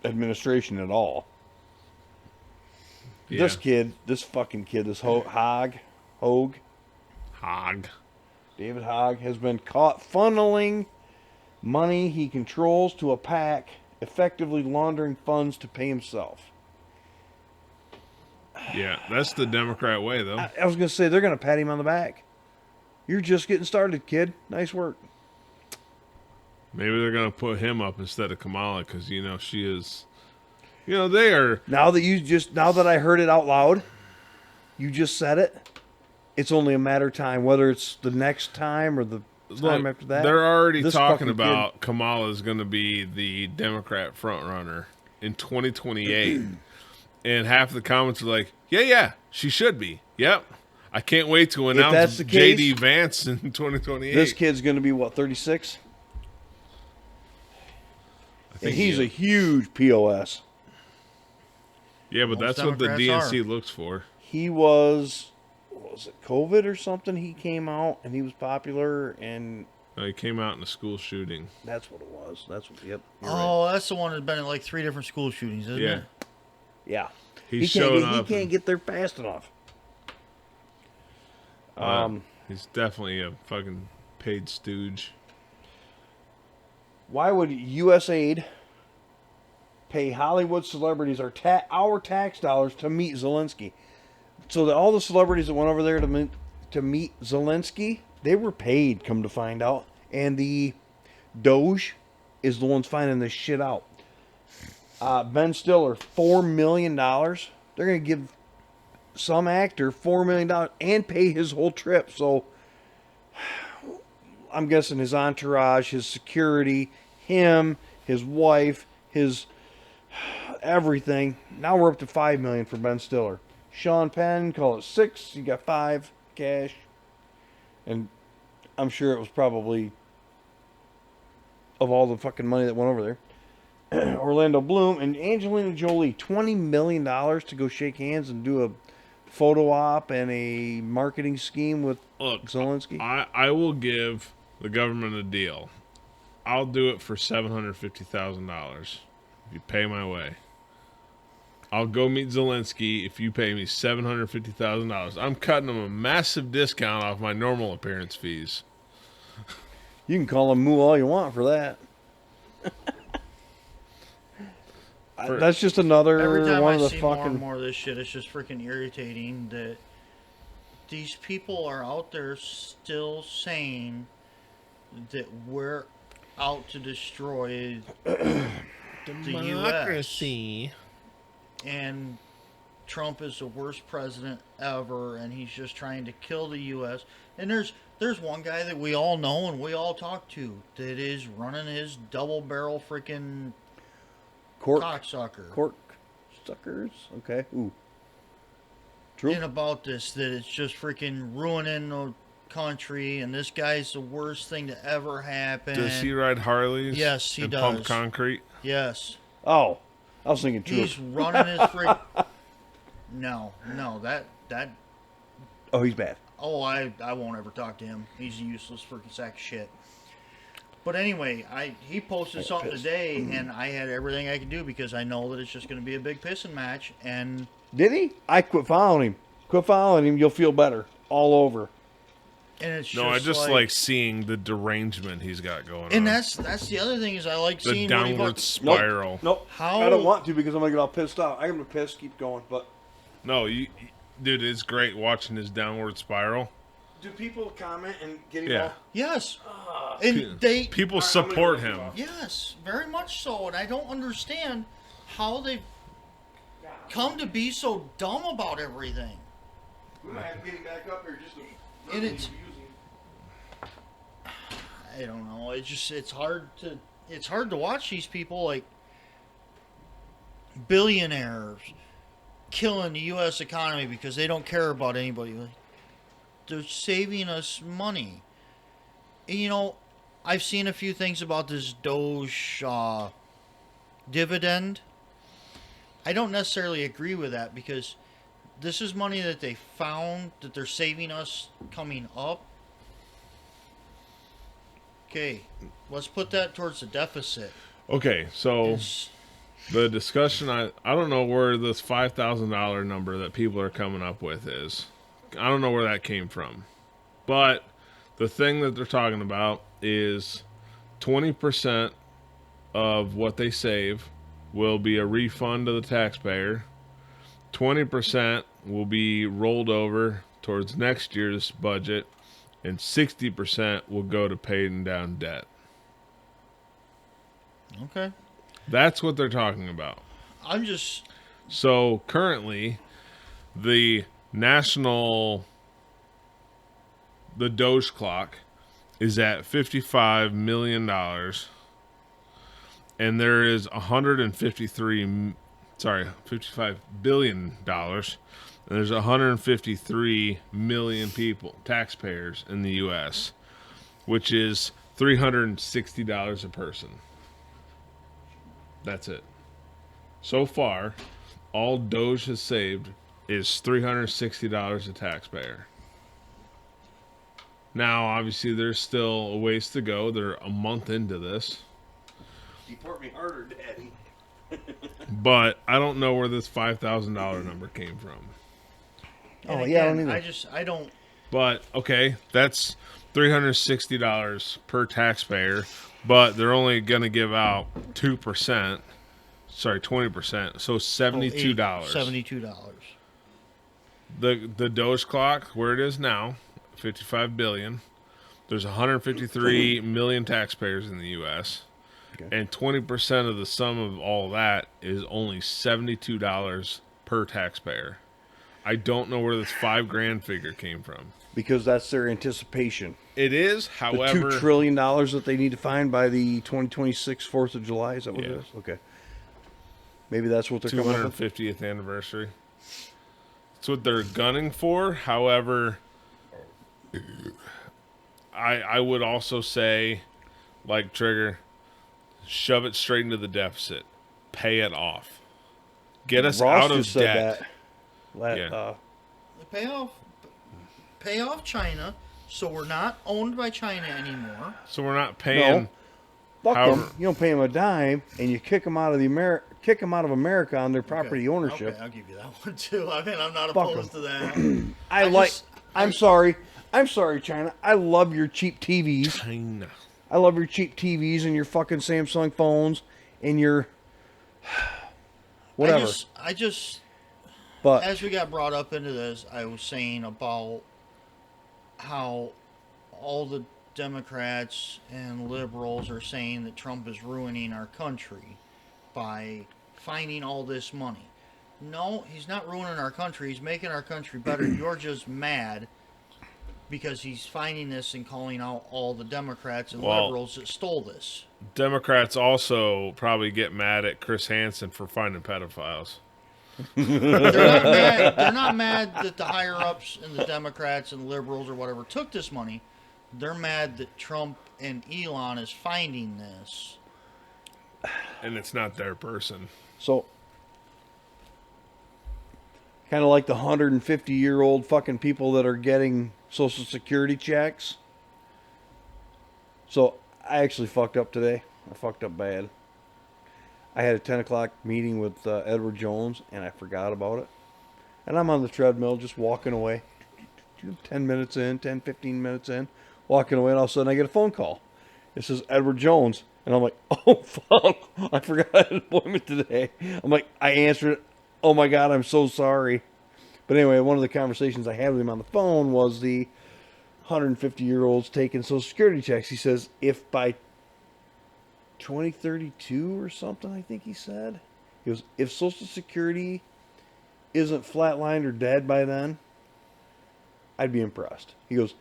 [SPEAKER 1] administration at all.
[SPEAKER 2] Yeah.
[SPEAKER 1] This fucking kid, this David Hogg, has been caught funneling money he controls to a PAC, effectively laundering funds to pay himself.
[SPEAKER 2] Yeah, that's the Democrat way, though.
[SPEAKER 1] I was going to say, they're going to pat him on the back. You're just getting started, kid. Nice work.
[SPEAKER 2] Maybe they're going to put him up instead of Kamala because, she is... they are...
[SPEAKER 1] Now that I heard it out loud, you just said it, it's only a matter of time, whether it's the next time or the time after that.
[SPEAKER 2] They're already
[SPEAKER 1] This
[SPEAKER 2] talking
[SPEAKER 1] fucking
[SPEAKER 2] about Kamala is going to be the Democrat frontrunner in 2028. And half the comments are like, yeah, she should be. Yep. I can't wait to announce
[SPEAKER 1] that's the
[SPEAKER 2] J.D.
[SPEAKER 1] case,
[SPEAKER 2] Vance in 2028.
[SPEAKER 1] This kid's going to be, 36?
[SPEAKER 2] I think
[SPEAKER 1] And he's a huge POS.
[SPEAKER 2] Yeah, but
[SPEAKER 3] Most
[SPEAKER 2] that's what the
[SPEAKER 3] Democrats
[SPEAKER 2] DNC looks for.
[SPEAKER 1] He was it COVID or something? He came out and he was popular, and
[SPEAKER 2] He came out in a school shooting.
[SPEAKER 1] that's what it was. Yep. You're
[SPEAKER 3] Oh,
[SPEAKER 1] right.
[SPEAKER 3] that's the one that's been in like 3 different school shootings, isn't
[SPEAKER 2] Yeah.
[SPEAKER 3] it?
[SPEAKER 1] Yeah.
[SPEAKER 2] He's
[SPEAKER 1] He
[SPEAKER 2] showing
[SPEAKER 1] can't
[SPEAKER 2] up.
[SPEAKER 1] get there fast enough.
[SPEAKER 2] He's definitely a fucking paid stooge.
[SPEAKER 1] Why would USAID pay Hollywood celebrities our tax dollars to meet Zelensky? So that all the celebrities that went over there to meet Zelensky, they were paid, come to find out. And the Doge is the ones finding this shit out. Ben Stiller, $4 million. They're going to give some actor $4 million and pay his whole trip. So I'm guessing his entourage, his security, him, his wife, his everything. Now we're up to $5 million for Ben Stiller. Sean Penn, call it 6. You got 5 cash. And I'm sure it was probably of all the fucking money that went over there. Orlando Bloom and Angelina Jolie, $20 million to go shake hands and do a photo op and a marketing scheme with
[SPEAKER 2] Look,
[SPEAKER 1] Zelensky.
[SPEAKER 2] I will give the government a deal. I'll do it for $750,000 if you pay my way. I'll go meet Zelensky if you pay me $750,000. I'm cutting him a massive discount off my normal appearance fees.
[SPEAKER 1] You can call him Moo all you want for that. That's just another
[SPEAKER 3] Every time
[SPEAKER 1] one
[SPEAKER 3] I
[SPEAKER 1] of the
[SPEAKER 3] see more and
[SPEAKER 1] fucking.
[SPEAKER 3] more of this shit, it's just freaking irritating that these people are out there still saying that we're out to destroy the U.S. and Trump is the worst president ever, and he's just trying to kill the U.S. And there's one guy that we all know and we all talk to that is running his double barrel freaking cocksucker.
[SPEAKER 1] Cork suckers. Okay. Ooh. True.
[SPEAKER 3] And about this, that it's just freaking ruining the country, and this guy's the worst thing to ever happen.
[SPEAKER 2] Does he ride Harleys?
[SPEAKER 3] Yes, he
[SPEAKER 2] and
[SPEAKER 3] does.
[SPEAKER 2] pump concrete?
[SPEAKER 3] Yes.
[SPEAKER 1] Oh, I was thinking true.
[SPEAKER 3] He's running his freak. No, that.
[SPEAKER 1] Oh, he's bad.
[SPEAKER 3] Oh, I won't ever talk to him. He's a useless freaking sack of shit. But anyway, he posted something today, and I had everything I could do because I know that it's just going to be a big pissing match. And
[SPEAKER 1] Did he? I quit following him. Quit following him. You'll feel better all over.
[SPEAKER 3] it's
[SPEAKER 2] No, I just like seeing the derangement he's got going on.
[SPEAKER 3] And that's the other thing is I like
[SPEAKER 2] the
[SPEAKER 3] seeing
[SPEAKER 2] downward spiral.
[SPEAKER 1] Nope.
[SPEAKER 3] How-
[SPEAKER 1] I don't want to because I'm gonna get all pissed off. I'm gonna piss. Keep going. But
[SPEAKER 2] No, dude, it's great watching his downward spiral.
[SPEAKER 1] do people comment and get him
[SPEAKER 2] Yeah.
[SPEAKER 3] Yes, and they
[SPEAKER 2] People support him.
[SPEAKER 3] yes, very much so, and I don't understand how they've come to be so dumb about everything.
[SPEAKER 1] We might have to get him back up here just to
[SPEAKER 3] And it's- I don't know. It's hard to watch these people like billionaires killing the U.S. economy because they don't care about anybody. Like, they're saving us money. And, you know, I've seen a few things about this Doge dividend. I don't necessarily agree with that because this is money that they found that they're saving us coming up. Okay, let's put that towards the deficit.
[SPEAKER 2] Okay, so
[SPEAKER 3] It's-
[SPEAKER 2] the discussion, I don't know where this $5,000 number that people are coming up with is. I don't know where that came from. But the thing that they're talking about is 20% of what they save will be a refund to the taxpayer. 20% will be rolled over towards next year's budget, and 60% will go to paying down debt.
[SPEAKER 3] Okay.
[SPEAKER 2] That's what they're talking about.
[SPEAKER 3] I'm just...
[SPEAKER 2] So currently, the Doge clock is at $55 million, and there is $55 billion, and there's 153 million people, taxpayers in the U.S., which is $360 a person. That's it. So far, all Doge has saved is $360 a taxpayer. Now, obviously, there's still a ways to go. They're a month into this.
[SPEAKER 1] Deport me harder, Daddy.
[SPEAKER 2] But I don't know where this $5,000 number came from.
[SPEAKER 3] and
[SPEAKER 1] Oh, yeah, I don't
[SPEAKER 3] again,
[SPEAKER 1] either.
[SPEAKER 3] I don't...
[SPEAKER 2] But, okay, that's $360 per taxpayer, but they're only going to give out 2%. Sorry, 20%. So $72.
[SPEAKER 3] $72.
[SPEAKER 2] The Doge clock, where it is now, 55 billion. There's 153 million taxpayers in the U.S.
[SPEAKER 1] Okay.
[SPEAKER 2] And 20% of the sum of all that is only $72 per taxpayer. I don't know where this $5,000 figure came from.
[SPEAKER 1] Because that's their anticipation.
[SPEAKER 2] It is,
[SPEAKER 1] The
[SPEAKER 2] however,
[SPEAKER 1] $2 trillion that they need to find by the 2026 4th of July. Is that what
[SPEAKER 2] Yeah.
[SPEAKER 1] it is? Okay. Maybe that's what they're coming up with.
[SPEAKER 2] 250th anniversary. That's what they're gunning for. However, I would also say, like Trigger, shove it straight into the deficit. Pay it off. Get us
[SPEAKER 1] Ross
[SPEAKER 2] out of
[SPEAKER 1] just
[SPEAKER 2] debt.
[SPEAKER 1] said that.
[SPEAKER 2] Yeah.
[SPEAKER 3] Pay off China so we're not owned by China anymore.
[SPEAKER 2] So we're not paying.
[SPEAKER 1] Fuck
[SPEAKER 2] However-
[SPEAKER 1] them. You don't pay them a dime, and you kick them out of America on their property
[SPEAKER 3] Okay.
[SPEAKER 1] ownership.
[SPEAKER 3] Okay, I'll give you that one too. I mean, I'm not
[SPEAKER 1] Fuck
[SPEAKER 3] opposed
[SPEAKER 1] 'em.
[SPEAKER 3] to that.
[SPEAKER 1] I'm sorry. I'm sorry, China. I love your cheap TVs.
[SPEAKER 2] China.
[SPEAKER 1] I love your cheap TVs and your fucking Samsung phones and your whatever.
[SPEAKER 3] I just,
[SPEAKER 1] But
[SPEAKER 3] as we got brought up into this, I was saying about how all the Democrats and liberals are saying that Trump is ruining our country by finding all this money. No, he's not ruining our country. He's making our country better. You're just mad because he's finding this and calling out all the Democrats and
[SPEAKER 2] Well-
[SPEAKER 3] liberals that stole this.
[SPEAKER 2] Democrats also probably get mad at Chris Hansen for finding pedophiles.
[SPEAKER 3] They're not mad that the higher ups and the Democrats and liberals or whatever took this money. They're mad that Trump and Elon is finding this.
[SPEAKER 2] And it's not their person.
[SPEAKER 1] so kind of like the 150-year-old fucking people that are getting Social Security checks. So I actually fucked up today. I fucked up bad. I had a 10 o'clock meeting with Edward Jones, and I forgot about it. And I'm on the treadmill just walking away. 10 minutes in, 10, 15 minutes in, walking away, and all of a sudden I get a phone call. It says Edward Jones. And I'm like, oh, fuck. I forgot I had an appointment today. I'm like, I answered it. Oh, my God, I'm so sorry. But anyway, one of the conversations I had with him on the phone was the 150-year-olds taking Social Security checks. He says, if by 2032 or something, I think he said, he goes, if Social Security isn't flatlined or dead by then, I'd be impressed. He goes,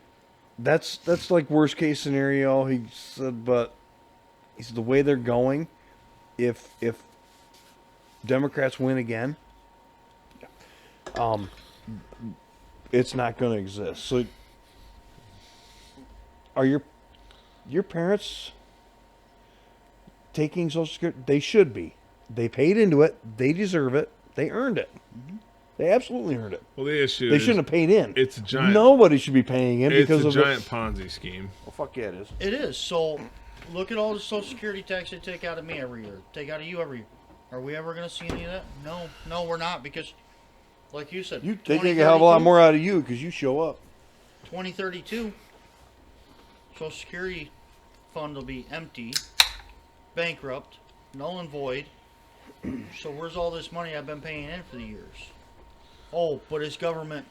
[SPEAKER 1] that's like worst case scenario. He said, but he said the way they're going, if Democrats win again, it's not going to exist. So, are your parents taking Social Security? They should be. They paid into it. They deserve it. They earned it. They absolutely earned it.
[SPEAKER 2] Well, the issue
[SPEAKER 1] They
[SPEAKER 2] is
[SPEAKER 1] shouldn't have paid in.
[SPEAKER 2] it's a giant.
[SPEAKER 1] Nobody should be paying in
[SPEAKER 2] It's
[SPEAKER 1] because
[SPEAKER 2] a
[SPEAKER 1] of
[SPEAKER 2] giant Ponzi scheme.
[SPEAKER 1] Well, fuck yeah, it is.
[SPEAKER 3] It is. So, look at all the Social Security tax they take out of me every year. Take out of you every year. Are we ever going to see any of that? No, we're not, because, like you said,
[SPEAKER 1] They take a hell of a lot more out of you because you show up.
[SPEAKER 3] 2032, Social Security fund will be empty, bankrupt, null and void. So where's all this money I've been paying in for the years? Oh, but it's government.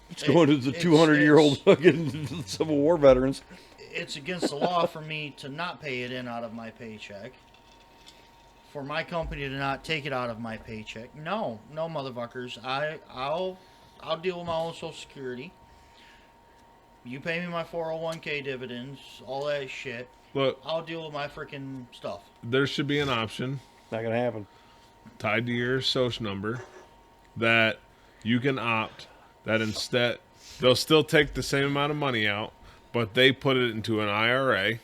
[SPEAKER 1] It's going to the 200-year-old fucking Civil War veterans.
[SPEAKER 3] It's against the law for me to not pay it in out of my paycheck. For my company to not take it out of my paycheck. No, motherfuckers. I'll deal with my own Social Security. You pay me my 401k dividends, all that shit.
[SPEAKER 2] Look,
[SPEAKER 3] I'll deal with my freaking stuff.
[SPEAKER 2] there should be an option
[SPEAKER 1] Not gonna happen.
[SPEAKER 2] tied to your social number that you can opt that instead they'll still take the same amount of money out, but they put it into an IRA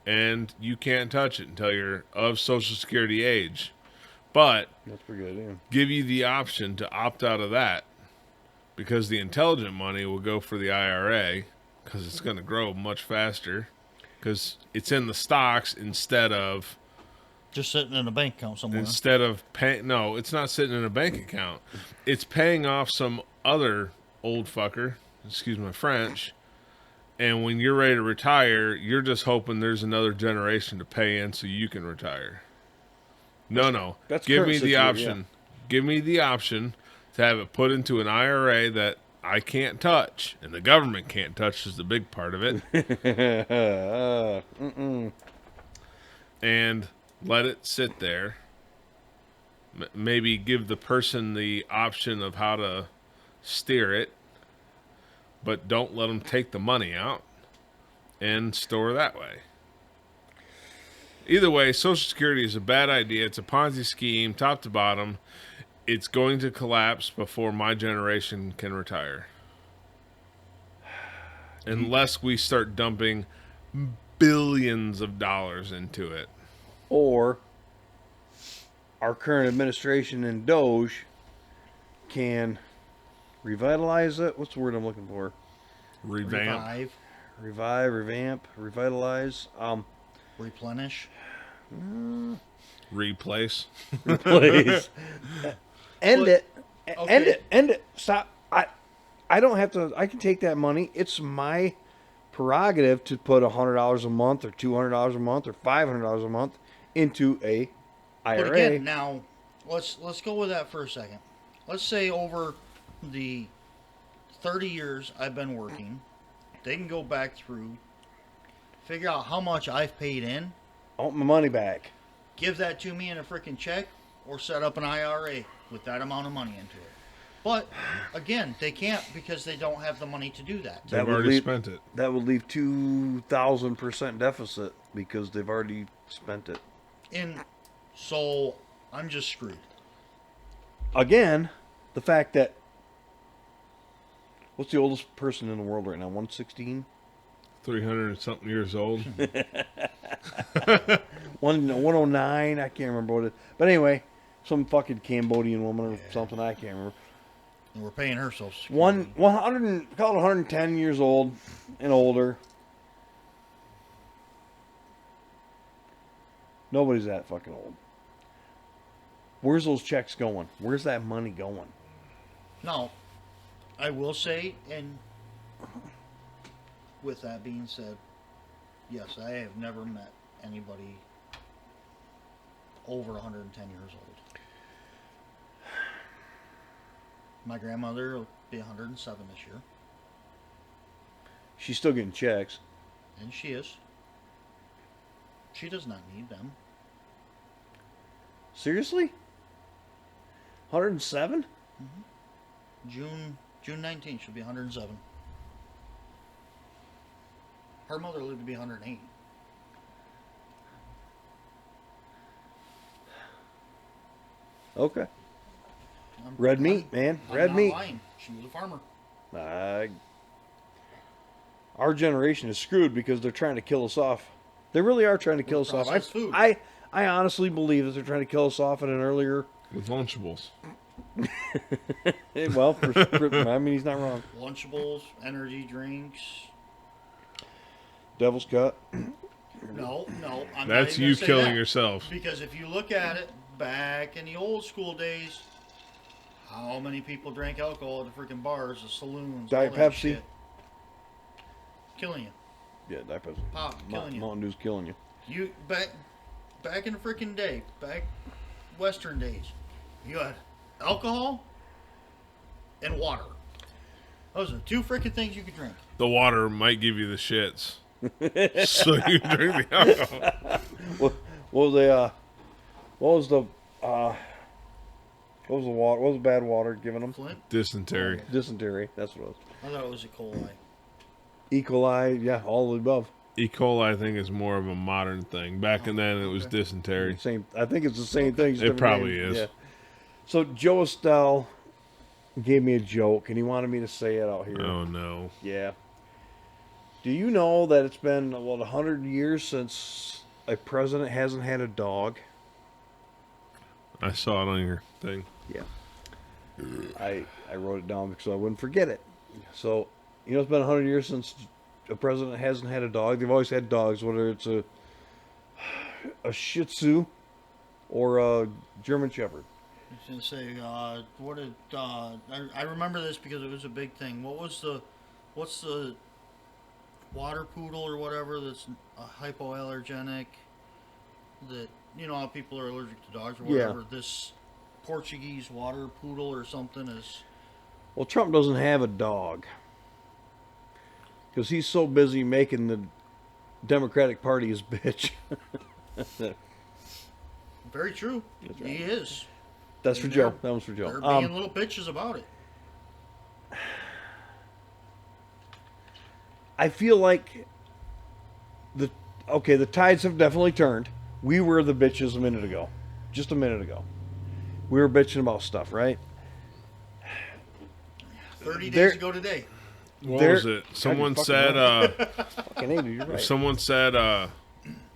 [SPEAKER 2] and you can't touch it until you're of Social Security age. But
[SPEAKER 1] That's pretty good, yeah.
[SPEAKER 2] give you the option to opt out of that because the intelligent money will go for the IRA because it's going to grow much faster because it's in the stocks instead of
[SPEAKER 3] Just sitting in a bank account somewhere.
[SPEAKER 2] paying. No, it's not sitting in a bank account. It's paying off some other old fucker, excuse my French, and when you're ready to retire, you're just hoping there's another generation to pay in so you can retire. No.
[SPEAKER 1] That's
[SPEAKER 2] Give
[SPEAKER 1] current
[SPEAKER 2] me the
[SPEAKER 1] situation,
[SPEAKER 2] option.
[SPEAKER 1] yeah.
[SPEAKER 2] Give me the option to have it put into an IRA that I can't touch, and the government can't touch is the big part of it, and let it sit there. Maybe give the person the option of how to steer it, but don't let them take the money out and store that way. Either way, Social Security is a bad idea. It's a Ponzi scheme, top to bottom. It's going to collapse before my generation can retire. Unless we start dumping billions of dollars into it.
[SPEAKER 1] Or our current administration and Doge can revitalize it. What's the word I'm looking for?
[SPEAKER 2] Revamp.
[SPEAKER 3] Revive.
[SPEAKER 1] Revamp, revitalize.
[SPEAKER 3] Replenish.
[SPEAKER 2] Replace.
[SPEAKER 1] Please. End
[SPEAKER 3] But-
[SPEAKER 1] it.
[SPEAKER 3] okay.
[SPEAKER 1] End it. End it. Stop. I don't have to. I can take that money. It's my prerogative to put $100 a month or $200 a month or $500 a month into a IRA.
[SPEAKER 3] But again, now let's go with that for a second. Let's say over the 30 years I've been working, they can go back through, figure out how much I've paid in,
[SPEAKER 1] I want my money back.
[SPEAKER 3] give that to me in a freaking check, or set up an IRA with that amount of money into it. But again, they can't because they don't have the money to do that.
[SPEAKER 2] They've
[SPEAKER 1] would
[SPEAKER 2] already
[SPEAKER 1] leave-
[SPEAKER 2] spent it.
[SPEAKER 1] That would leave 2,000% deficit because they've already spent it.
[SPEAKER 3] And so I'm just screwed.
[SPEAKER 1] Again, the fact that what's the oldest person in the world right now? 116?
[SPEAKER 2] 300 and something years old.
[SPEAKER 1] 109? I can't remember what it is. But anyway, some fucking Cambodian woman or something. I can't remember.
[SPEAKER 3] And we're paying her Social Security.
[SPEAKER 1] 100, call it 110 years old and older. Nobody's that fucking old. Where's those checks going? Where's that money going?
[SPEAKER 3] Now, I will say, and with that being said, yes, I have never met anybody over 110 years old. My grandmother will be 107 this year,
[SPEAKER 1] She's still getting checks.
[SPEAKER 3] and she is. She does not need them.
[SPEAKER 1] Seriously? 107?
[SPEAKER 3] June 19th, she'll be 107. Her mother lived to be 108.
[SPEAKER 1] Okay.
[SPEAKER 3] I'm-
[SPEAKER 1] Red
[SPEAKER 3] I'm-
[SPEAKER 1] meat, man.
[SPEAKER 3] I'm
[SPEAKER 1] Red
[SPEAKER 3] not
[SPEAKER 1] meat.
[SPEAKER 3] lying. She was a farmer.
[SPEAKER 1] Our generation is screwed because they're trying to kill us off. They really are trying to kill us off.
[SPEAKER 3] Processed food.
[SPEAKER 1] I honestly believe that they're trying to kill us off at an earlier.
[SPEAKER 2] With Lunchables.
[SPEAKER 1] Well, I mean, he's not wrong.
[SPEAKER 3] Lunchables, energy drinks.
[SPEAKER 1] Devil's cut.
[SPEAKER 3] No, I'm
[SPEAKER 2] That's
[SPEAKER 3] not even
[SPEAKER 2] you
[SPEAKER 3] gonna say
[SPEAKER 2] killing
[SPEAKER 3] that.
[SPEAKER 2] yourself.
[SPEAKER 3] Because if you look at it back in the old school days, how many people drank alcohol at the freaking bars, the saloons,
[SPEAKER 1] Diet
[SPEAKER 3] all that
[SPEAKER 1] Pepsi.
[SPEAKER 3] shit? Killing you.
[SPEAKER 1] Yeah, that was
[SPEAKER 3] Pop, killing you.
[SPEAKER 1] Mountain Dew's killing you.
[SPEAKER 3] You back in the freaking day, back Western days, you had alcohol and water. Those are two freaking things you could drink.
[SPEAKER 2] The water might give you the shits. So you drink the alcohol.
[SPEAKER 1] What was the water? What was the bad water giving them?
[SPEAKER 3] Flint?
[SPEAKER 2] Dysentery.
[SPEAKER 1] Dysentery. That's what it was.
[SPEAKER 3] I thought it was E. coli.
[SPEAKER 1] E. coli. Yeah, all of the above.
[SPEAKER 2] E. coli, I think, is more of a modern thing. Back in then, it was
[SPEAKER 3] okay.
[SPEAKER 2] dysentery.
[SPEAKER 1] Same. I think it's the same thing. just
[SPEAKER 2] It
[SPEAKER 1] different
[SPEAKER 2] probably
[SPEAKER 1] names.
[SPEAKER 2] is.
[SPEAKER 1] Yeah. So Joe Estelle gave me a joke, and he wanted me to say it out here.
[SPEAKER 2] Oh, no.
[SPEAKER 1] Yeah. Do you know that it's been 100 years since a president hasn't had a dog?
[SPEAKER 2] I saw it on your thing.
[SPEAKER 1] Yeah. I wrote it down because I wouldn't forget it. So, you know, it's been 100 years since a president hasn't had a dog. They've always had dogs, whether it's a Shih Tzu or a German Shepherd.
[SPEAKER 3] I was gonna say, what did I remember this because it was a big thing. What's the water poodle or whatever that's hypoallergenic? That you know how people are allergic to dogs or
[SPEAKER 1] Yeah.
[SPEAKER 3] whatever. This Portuguese water poodle or something is.
[SPEAKER 1] Well, Trump doesn't have a dog because he's so busy making the Democratic Party his bitch.
[SPEAKER 3] Very true.
[SPEAKER 1] That's right.
[SPEAKER 3] He is.
[SPEAKER 1] That's for
[SPEAKER 3] And
[SPEAKER 1] Joe.
[SPEAKER 3] they're-
[SPEAKER 1] That was for Joe.
[SPEAKER 3] They're being little bitches about it.
[SPEAKER 1] I feel like the tides have definitely turned. We were the bitches a minute ago. Just a minute ago. We were bitching about stuff, right?
[SPEAKER 3] 30
[SPEAKER 1] There-
[SPEAKER 3] days ago today.
[SPEAKER 2] What
[SPEAKER 1] There-
[SPEAKER 2] was it? Someone
[SPEAKER 1] fucking
[SPEAKER 2] said,
[SPEAKER 1] Fucking A, dude, you're right.
[SPEAKER 2] someone said,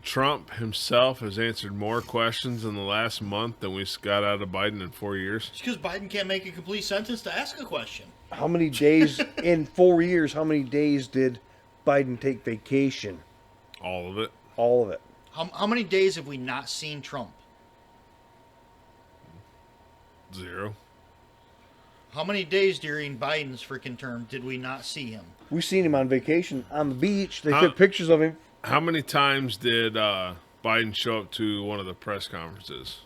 [SPEAKER 2] Trump himself has answered more questions in the last month than we got out of Biden in 4 years.
[SPEAKER 3] It's because Biden can't make a complete sentence to ask a question.
[SPEAKER 1] How many days in 4 years, how many days did Biden take vacation?
[SPEAKER 2] All of it.
[SPEAKER 1] All of it.
[SPEAKER 3] How many days have we not seen Trump?
[SPEAKER 2] 0.
[SPEAKER 3] How many days during Biden's freaking term did we not see him?
[SPEAKER 1] We seen him on vacation on the beach. They took pictures of him.
[SPEAKER 2] How many times did Biden show up to one of the press conferences?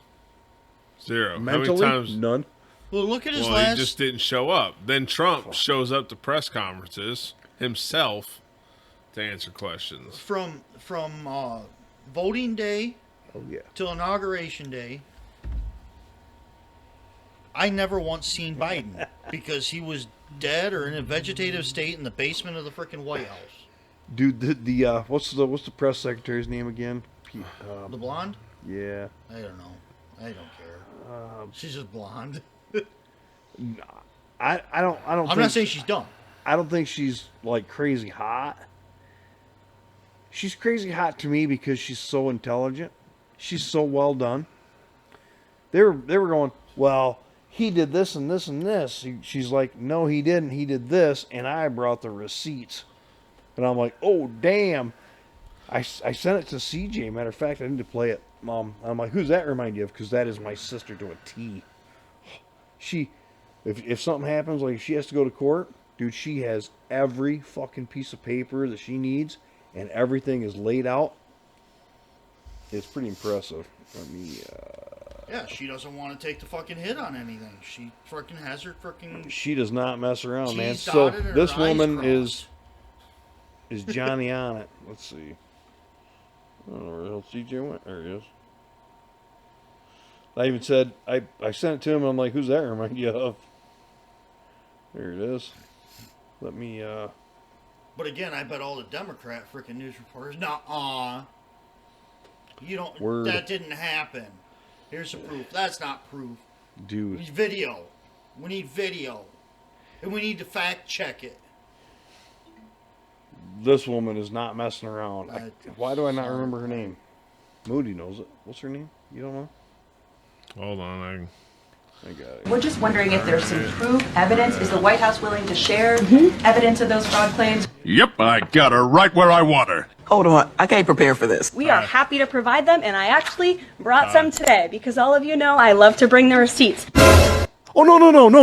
[SPEAKER 2] 0.
[SPEAKER 1] Mentally,
[SPEAKER 2] How many times?
[SPEAKER 1] none.
[SPEAKER 3] Well, look at his
[SPEAKER 2] Well,
[SPEAKER 3] last.
[SPEAKER 2] he just didn't show up. Then Trump shows up to press conferences himself to answer questions.
[SPEAKER 3] From voting day
[SPEAKER 1] Oh yeah.
[SPEAKER 3] till inauguration day, I never once seen Biden because he was dead or in a vegetative state in the basement of the freaking White House.
[SPEAKER 1] Dude, the what's the press secretary's name again?
[SPEAKER 3] The blonde?
[SPEAKER 1] Yeah.
[SPEAKER 3] I don't know. I don't care. She's just blonde.
[SPEAKER 1] I don't.
[SPEAKER 3] I'm
[SPEAKER 1] think,
[SPEAKER 3] not saying she's dumb.
[SPEAKER 1] I don't think she's like crazy hot. She's crazy hot to me because she's so intelligent. She's so well done. They were going, well, he did this and this and this. She's like, no, he didn't. He did this, and I brought the receipts. And I'm like, oh, damn. I sent it to CJ. Matter of fact, I need to play it. Mom, I'm like, who's that remind you of? Because that is my sister to a T. If something happens, like if she has to go to court, dude, she has every fucking piece of paper that she needs, and everything is laid out. It's pretty impressive. Let me,
[SPEAKER 3] Yeah, she doesn't want to take the fucking hit on anything. She fucking has her freaking.
[SPEAKER 1] she does not mess around, man.
[SPEAKER 3] T's
[SPEAKER 1] So
[SPEAKER 3] dotted and
[SPEAKER 1] this
[SPEAKER 3] her eyes
[SPEAKER 1] woman
[SPEAKER 3] crossed.
[SPEAKER 1] is Johnny on it. Let's see. I don't know where the hell CJ went. There he is. I even said, I sent it to him, and I'm like, who's that remind you of? There it is. Let me,
[SPEAKER 3] But again, I bet all the Democrat freaking news reporters, you don't.
[SPEAKER 1] Word.
[SPEAKER 3] That didn't happen. Here's the proof. That's not proof. We
[SPEAKER 1] dude.
[SPEAKER 3] need video. We need video, and we need to fact check it.
[SPEAKER 1] This woman is not messing around. Why do I not
[SPEAKER 3] Sorry.
[SPEAKER 1] remember her name? Moody knows it. What's her name? You don't know?
[SPEAKER 2] Hold on.
[SPEAKER 1] I got it.
[SPEAKER 4] We're just wondering if there's some proof, evidence. Is the White House willing to share evidence of those fraud claims?
[SPEAKER 5] Yep, I got her right where I want her.
[SPEAKER 6] Hold on, I can't prepare for this.
[SPEAKER 7] We are happy to provide them, and I actually brought some today because all of you know I love to bring the receipts.
[SPEAKER 1] Oh,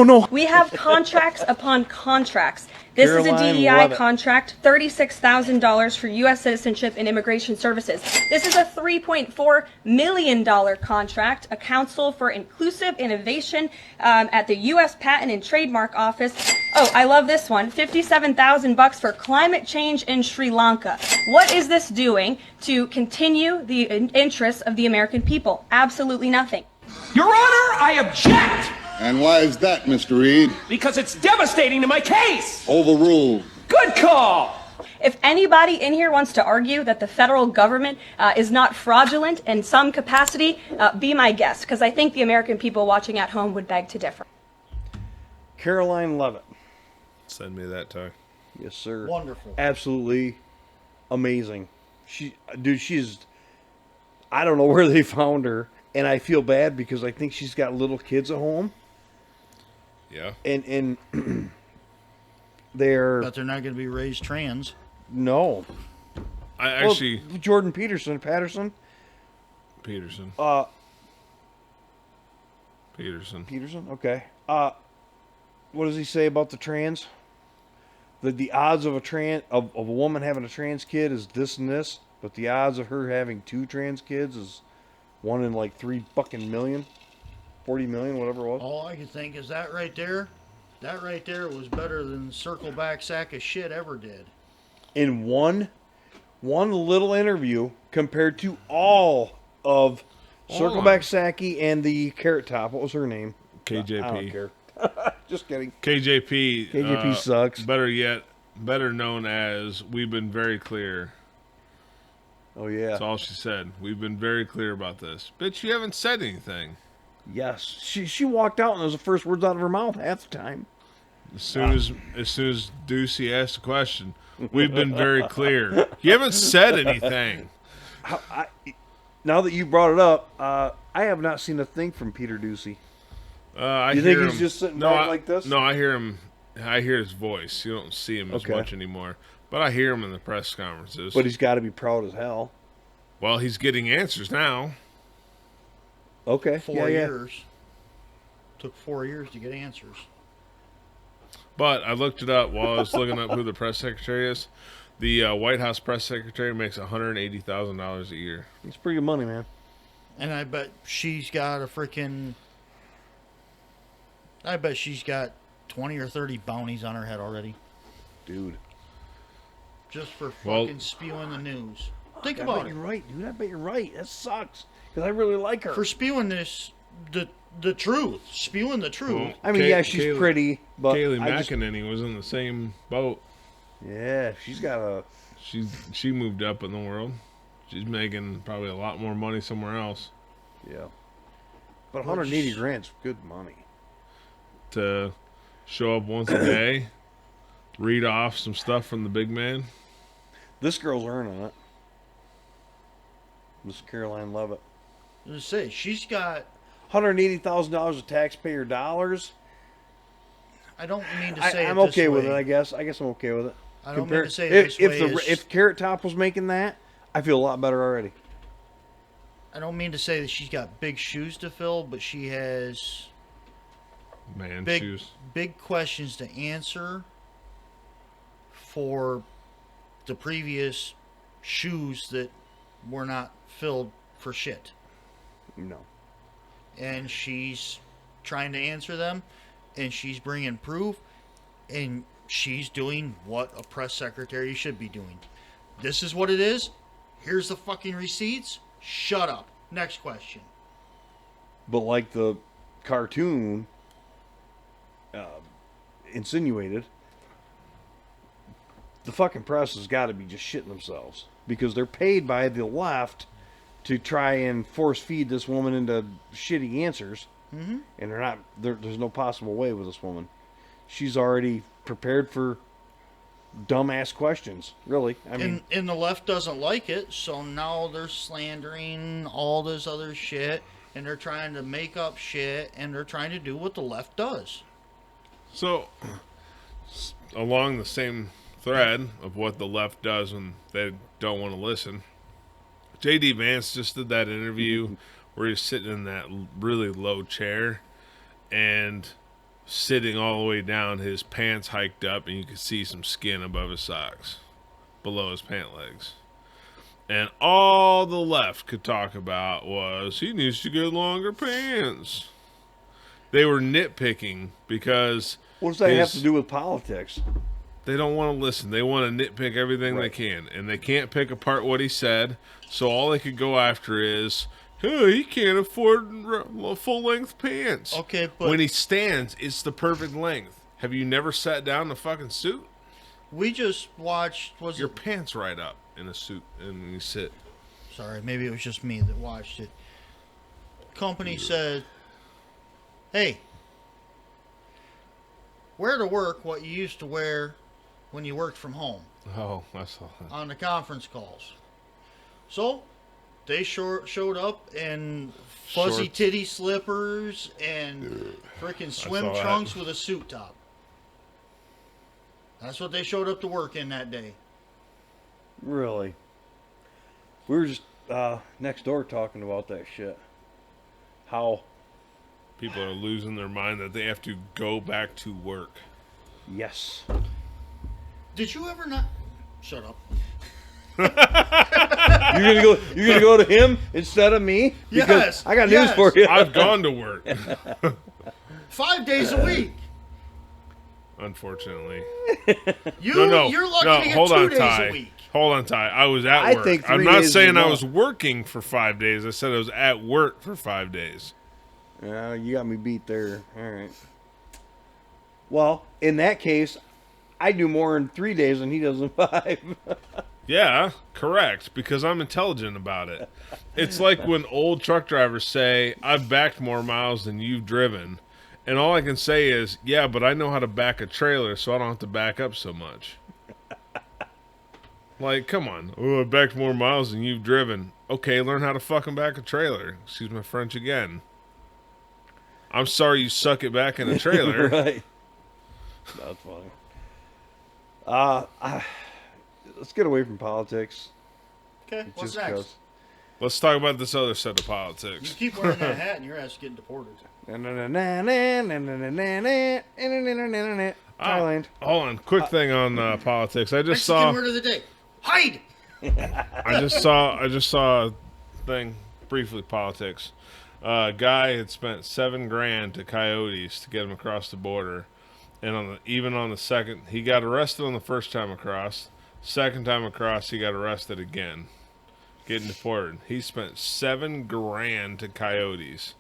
[SPEAKER 1] no.
[SPEAKER 7] We have contracts upon contracts. This is a
[SPEAKER 1] Caroline,
[SPEAKER 7] DEI
[SPEAKER 1] love it.
[SPEAKER 7] contract, $36,000 for U.S. Citizenship and Immigration Services. This is a $3.4 million contract, a Council for Inclusive Innovation at the U.S. Patent and Trademark Office. Oh, I love this one, $57,000 for climate change in Sri Lanka. What is this doing to continue the interests of the American people? Absolutely nothing.
[SPEAKER 8] Your Honor, I object!
[SPEAKER 9] And why is that, Mr. Reed?
[SPEAKER 8] Because it's devastating to my case!
[SPEAKER 9] Overruled.
[SPEAKER 8] Good call!
[SPEAKER 7] If anybody in here wants to argue that the federal government is not fraudulent in some capacity, be my guest, because I think the American people watching at home would beg to differ.
[SPEAKER 1] Caroline Levitt.
[SPEAKER 2] Send me that, Ty.
[SPEAKER 1] Yes, sir.
[SPEAKER 3] Wonderful.
[SPEAKER 1] Absolutely amazing. She's. I don't know where they found her, and I feel bad because I think she's got little kids at home,
[SPEAKER 2] Yeah.
[SPEAKER 1] and they're
[SPEAKER 3] But they're not going to be raised trans.
[SPEAKER 1] no.
[SPEAKER 2] I actually
[SPEAKER 1] Well, Jordan Patterson.
[SPEAKER 2] Peterson.
[SPEAKER 1] Peterson. Okay. What does he say about the trans? The odds of a woman having a trans kid is this and this, but the odds of her having 2 trans kids is 1 in like 3 fucking million, 40 million, whatever it was.
[SPEAKER 3] All I can think is that right there was better than Circle Back Sack of Shit ever did.
[SPEAKER 1] In one little interview compared to all of Circleback Saki and the Carrot Top. What was her name?
[SPEAKER 2] KJP.
[SPEAKER 1] I don't care. Just kidding.
[SPEAKER 2] KJP.
[SPEAKER 1] KJP sucks.
[SPEAKER 2] Better known as We've Been Very Clear.
[SPEAKER 1] Oh yeah.
[SPEAKER 2] That's all she said. We've been very clear about this. Bitch, you haven't said anything.
[SPEAKER 1] Yes. She walked out and those were the first words out of her mouth half the time.
[SPEAKER 2] As soon as Ducey asked a question, we've been very clear. You haven't said anything.
[SPEAKER 1] Now that you brought it up, I have not seen a thing from Peter Ducey.
[SPEAKER 2] You
[SPEAKER 1] think he's just sitting back like this?
[SPEAKER 2] No, I hear him. I hear his voice. You don't see him as
[SPEAKER 1] Okay.
[SPEAKER 2] much anymore. But I hear him in the press conferences.
[SPEAKER 1] But he's got to be proud as hell.
[SPEAKER 2] Well, he's getting answers now.
[SPEAKER 1] Okay.
[SPEAKER 3] 4
[SPEAKER 1] yeah.
[SPEAKER 3] years. Took 4 years to get answers.
[SPEAKER 2] But I looked it up while I was looking up who the press secretary is. The White House press secretary makes $180,000 a year.
[SPEAKER 1] It's pretty good money, man.
[SPEAKER 3] And I bet she's got a freaking... I bet she's got 20 or 30 bounties on her head already.
[SPEAKER 1] Dude.
[SPEAKER 3] Just for fucking spewing the news. Think about it.
[SPEAKER 1] You're right, dude. I bet you're right. That sucks. Because I really like her.
[SPEAKER 3] For spewing this... The truth. Spewing the truth.
[SPEAKER 2] Well,
[SPEAKER 1] I mean, yeah, she's pretty, but
[SPEAKER 2] Kayleigh
[SPEAKER 1] I just-
[SPEAKER 2] McEnany was in the same boat.
[SPEAKER 1] Yeah, she's got a...
[SPEAKER 2] She moved up in the world. She's making probably a lot more money somewhere else.
[SPEAKER 1] Yeah. But 180 grand's good money.
[SPEAKER 2] To show up once a day, read off some stuff from the big man.
[SPEAKER 1] This girl's earning it. Miss Caroline Levitt.
[SPEAKER 3] Let's say she's got...
[SPEAKER 1] $180,000 of taxpayer dollars.
[SPEAKER 3] I don't mean to say
[SPEAKER 1] I'm
[SPEAKER 3] it this
[SPEAKER 1] okay with
[SPEAKER 3] way.
[SPEAKER 1] it, I guess. I guess I'm okay with it.
[SPEAKER 3] I don't mean to say it this way.
[SPEAKER 1] If Carrot Top was making that, I feel a lot better already.
[SPEAKER 3] I don't mean to say that she's got big shoes to fill, but she has big questions to answer for the previous shoes that were not filled for shit.
[SPEAKER 1] No.
[SPEAKER 3] And she's trying to answer them, and she's bringing proof, and she's doing what a press secretary should be doing. This is what it is. Here's the fucking receipts. Shut up. Next question.
[SPEAKER 1] But like the cartoon insinuated, the fucking press has got to be just shitting themselves because they're paid by the left to try and force feed this woman into shitty answers, and they're not. There's no possible way with this woman. She's already prepared for dumbass questions. Really, I mean,
[SPEAKER 3] and the left doesn't like it, so now they're slandering all this other shit, and they're trying to make up shit, and they're trying to do what the left does.
[SPEAKER 2] So, along the same thread of what the left does when they don't want to listen, J.D. Vance just did that interview where he's sitting in that really low chair and sitting all the way down, his pants hiked up, and you could see some skin above his socks, below his pant legs. And all the left could talk about was he needs to get longer pants. They were nitpicking because...
[SPEAKER 1] what does that have to do with politics?
[SPEAKER 2] They don't want to listen. They want to nitpick everything they can. And they can't pick apart what he said. So all they could go after is, oh, he can't afford full-length pants.
[SPEAKER 3] Okay, but...
[SPEAKER 2] when he stands, it's the perfect length. Have you never sat down in a fucking suit?
[SPEAKER 3] We just watched...
[SPEAKER 2] Your pants right up in a suit and you sit.
[SPEAKER 3] Sorry, maybe it was just me that watched it. Company said, hey, wear to work what you used to wear when you worked from home.
[SPEAKER 2] Oh, I saw that.
[SPEAKER 3] On the conference calls. So, they showed up in fuzzy
[SPEAKER 2] Shorts.
[SPEAKER 3] titty slippers and freaking swim
[SPEAKER 2] saw that.
[SPEAKER 3] trunks with a suit top. That's what they showed up to work in that day.
[SPEAKER 1] Really? We were just next door talking about that shit. How
[SPEAKER 2] people are losing their mind that they have to go back to work.
[SPEAKER 1] Yes.
[SPEAKER 3] Did you ever not... Shut up.
[SPEAKER 1] You're gonna go to him instead of me? Because
[SPEAKER 3] Yes,
[SPEAKER 1] I got news for you.
[SPEAKER 2] I've gone to work.
[SPEAKER 3] 5 days a week.
[SPEAKER 2] Unfortunately.
[SPEAKER 3] You're lucky to get
[SPEAKER 2] hold
[SPEAKER 3] 2
[SPEAKER 2] on,
[SPEAKER 3] days
[SPEAKER 2] Ty.
[SPEAKER 3] a week.
[SPEAKER 2] Hold on, Ty. I was at
[SPEAKER 1] I
[SPEAKER 2] work.
[SPEAKER 1] think 3
[SPEAKER 2] I'm not
[SPEAKER 1] days
[SPEAKER 2] saying
[SPEAKER 1] is
[SPEAKER 2] I
[SPEAKER 1] enough.
[SPEAKER 2] was working for 5 days. I said I was at work for 5 days.
[SPEAKER 1] You got me beat there. All right. Well, in that case, I do more in 3 days than he does in 5.
[SPEAKER 2] Yeah, correct, because I'm intelligent about it. It's like when old truck drivers say, I've backed more miles than you've driven. And all I can say is, yeah, but I know how to back a trailer, so I don't have to back up so much. Like, come on. Oh, I backed more miles than you've driven. Okay, learn how to fucking back a trailer. Excuse my French again. I'm sorry you suck it back in a trailer.
[SPEAKER 1] Right. That's funny. Let's get away from politics.
[SPEAKER 3] Okay, what's
[SPEAKER 1] Just
[SPEAKER 3] next?
[SPEAKER 2] Let's talk about this other set of
[SPEAKER 3] You
[SPEAKER 2] politics.
[SPEAKER 3] keep wearing that hat and your ass is getting deported.
[SPEAKER 1] Thailand.
[SPEAKER 2] Hold on, quick thing on politics. I just
[SPEAKER 3] Mexican
[SPEAKER 2] saw.
[SPEAKER 3] word of the day. Hide!
[SPEAKER 2] I just saw a thing briefly politics. A guy had spent $7,000 to coyotes to get him across the border, and even on the second, he got arrested on the first time across. Second time across, he got arrested again, getting deported. He spent $7,000 to coyotes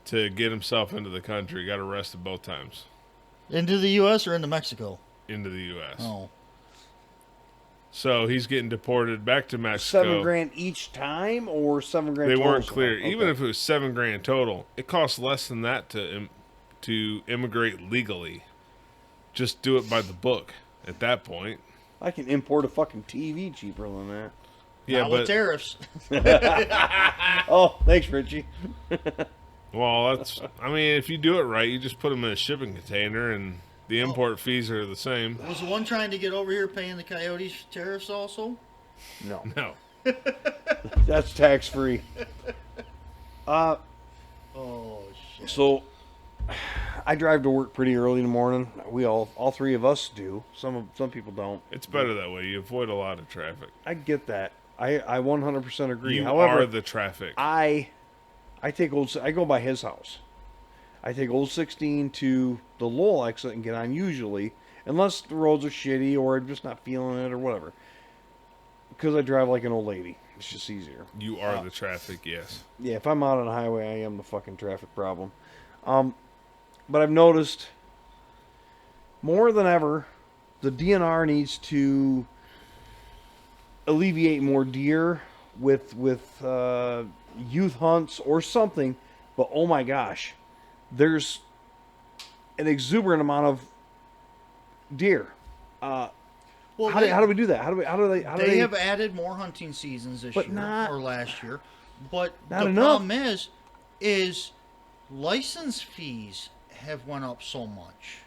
[SPEAKER 2] to get himself into the country. Got arrested both times.
[SPEAKER 3] Into the U.S. or into Mexico?
[SPEAKER 2] Into the U.S.
[SPEAKER 3] Oh.
[SPEAKER 2] So he's getting deported back to Mexico.
[SPEAKER 1] $7,000 each time, or $7,000?
[SPEAKER 2] They weren't
[SPEAKER 1] total?
[SPEAKER 2] clear.
[SPEAKER 1] Okay.
[SPEAKER 2] Even if it was $7,000 total, it costs less than that to immigrate legally. Just do it by the book. At that point,
[SPEAKER 1] I can import a fucking TV cheaper than that.
[SPEAKER 2] yeah,
[SPEAKER 3] Not with
[SPEAKER 2] but
[SPEAKER 3] tariffs.
[SPEAKER 1] Oh, thanks, Richie.
[SPEAKER 2] well, that's. I mean, if you do it right, you just put them in a shipping container, and the import fees are the same.
[SPEAKER 3] Was the one trying to get over here paying the coyotes tariffs also?
[SPEAKER 1] No,
[SPEAKER 2] No,
[SPEAKER 1] that's tax free.
[SPEAKER 3] Oh, shit.
[SPEAKER 1] So I drive to work pretty early in the morning. We all three of us do. Some people don't.
[SPEAKER 2] it's better that way. You avoid a lot of traffic.
[SPEAKER 1] I get that. I 100% agree.
[SPEAKER 2] You
[SPEAKER 1] However,
[SPEAKER 2] are the traffic.
[SPEAKER 1] I go by his house. I take Old 16 to the Lowell exit and get on usually, unless the roads are shitty or I'm just not feeling it or whatever. Because I drive like an old lady. It's just easier.
[SPEAKER 2] You are the traffic. Yes.
[SPEAKER 1] Yeah, if I'm out on the highway, I am the fucking traffic problem. But I've noticed more than ever, the DNR needs to alleviate more deer with youth hunts or something. But oh my gosh, there's an exuberant amount of deer.
[SPEAKER 3] Well,
[SPEAKER 1] How do we do that? How do they
[SPEAKER 3] have added more hunting seasons this
[SPEAKER 1] But
[SPEAKER 3] year
[SPEAKER 1] not-
[SPEAKER 3] or last year, but
[SPEAKER 1] Not
[SPEAKER 3] the
[SPEAKER 1] enough.
[SPEAKER 3] problem is license fees have went up so much.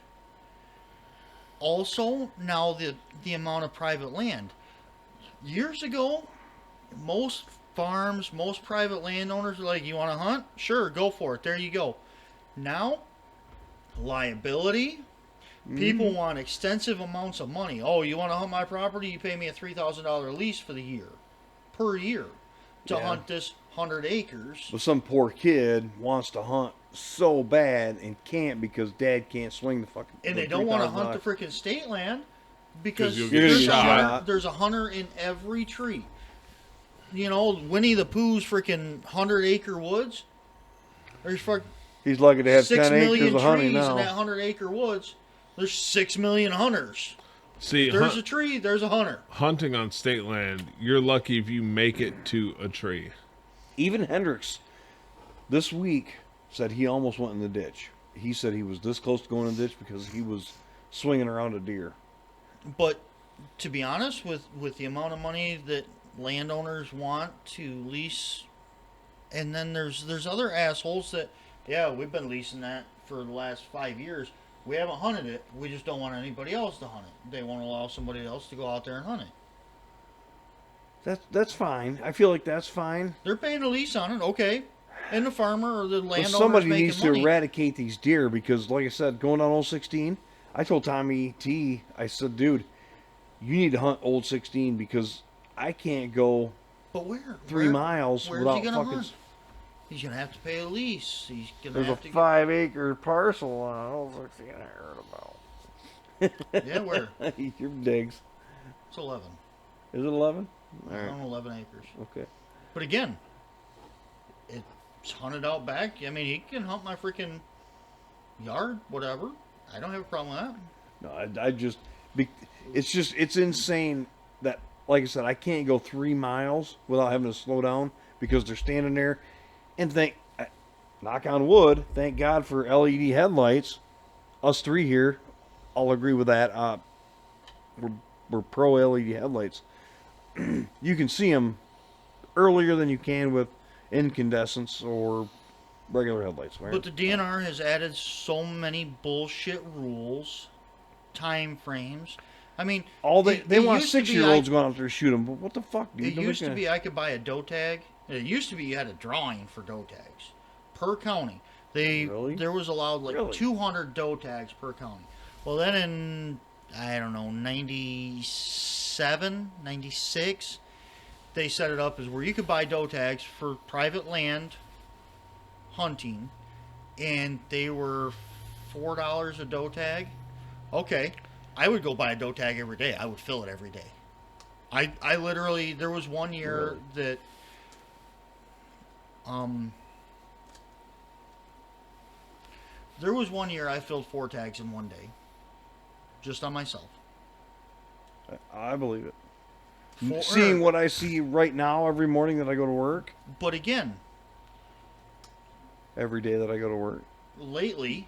[SPEAKER 3] Also, now the amount of private land. Years ago, most farms, most private landowners are like, "You want to hunt? Sure, go for it. There you go." Now, liability. People want extensive amounts of money. Oh, you want to hunt my property? You pay me a $3,000 lease for the year, per year, to
[SPEAKER 1] Yeah.
[SPEAKER 3] hunt this 100 acres.
[SPEAKER 1] But some poor kid wants to hunt so bad and can't because dad can't swing the fucking.
[SPEAKER 3] And they don't want to hunt the freaking state land because
[SPEAKER 2] 'Cause you'll get
[SPEAKER 3] there's,
[SPEAKER 1] shot.
[SPEAKER 3] there's a hunter in every tree. You know, Winnie the Pooh's freaking 100-acre woods. There's
[SPEAKER 1] He's lucky to have
[SPEAKER 3] 6
[SPEAKER 1] 10
[SPEAKER 3] million
[SPEAKER 1] acres of honey
[SPEAKER 3] trees in that
[SPEAKER 1] now.
[SPEAKER 3] 100-acre woods. There's 6 million hunters.
[SPEAKER 2] See,
[SPEAKER 3] There's a tree, there's a hunter.
[SPEAKER 2] hunting on state land, you're lucky if you make it to a tree.
[SPEAKER 1] Even Hendricks, this week, said he almost went in the ditch. He said he was this close to going in the ditch because he was swinging around a deer.
[SPEAKER 3] But to be honest, with the amount of money that landowners want to lease, and then there's other assholes that, yeah, we've been leasing that for the last 5 years. We haven't hunted it. We just don't want anybody else to hunt it. They won't allow somebody else to go out there and hunt it.
[SPEAKER 1] That's fine. I feel like that's fine.
[SPEAKER 3] They're paying a lease on it, okay. And the farmer or the
[SPEAKER 1] But
[SPEAKER 3] landowner
[SPEAKER 1] somebody
[SPEAKER 3] making
[SPEAKER 1] needs
[SPEAKER 3] money.
[SPEAKER 1] to eradicate these deer because, like I said, going on Old 16, I told Tommy T, I said, dude, you need to hunt Old 16 because I can't go
[SPEAKER 3] But where?
[SPEAKER 1] 3 miles
[SPEAKER 3] where's
[SPEAKER 1] without
[SPEAKER 3] he gonna
[SPEAKER 1] fucking.
[SPEAKER 3] hunt? He's gonna have to pay a lease. He's gonna
[SPEAKER 1] There's a
[SPEAKER 3] have to
[SPEAKER 1] 5-acre parcel on Old 16 I heard about.
[SPEAKER 3] Yeah, where?
[SPEAKER 1] Your digs.
[SPEAKER 3] It's 11.
[SPEAKER 1] Is it 11? All
[SPEAKER 3] It's
[SPEAKER 1] right.
[SPEAKER 3] on 11 acres.
[SPEAKER 1] Okay.
[SPEAKER 3] But again, it's hunted out back. I mean, he can hunt my freaking yard, whatever. I don't have a problem with that.
[SPEAKER 1] No, I just, it's insane that, like I said, I can't go 3 miles without having to slow down because they're standing there. And knock on wood, thank God for LED headlights. Us three here, I'll agree with that. We're pro LED headlights. You can see them earlier than you can with incandescents or regular headlights. Right?
[SPEAKER 3] But the DNR has added so many bullshit rules, time frames. I mean,
[SPEAKER 1] they want
[SPEAKER 3] used to be
[SPEAKER 1] 6-year-olds going out there to shoot them. But what the fuck, dude?
[SPEAKER 3] It used to be I could buy a doe tag It used to be you had a drawing for doe tags per county.
[SPEAKER 1] Really?
[SPEAKER 3] There was allowed like
[SPEAKER 1] Really?
[SPEAKER 3] 200 doe tags per county. Well, then in, I don't know, 97, 96, they set it up as where you could buy doe tags for private land hunting, and they were $4 a doe tag. Okay, I would go buy a doe tag every day. I would fill it every day. I literally, there was one year that there was one year I filled 4 tags in one day, just on myself.
[SPEAKER 1] I believe it.
[SPEAKER 3] Four-
[SPEAKER 1] Seeing what I see right now every morning that I go to work,
[SPEAKER 3] But again,
[SPEAKER 1] every day that I go to work.
[SPEAKER 3] lately,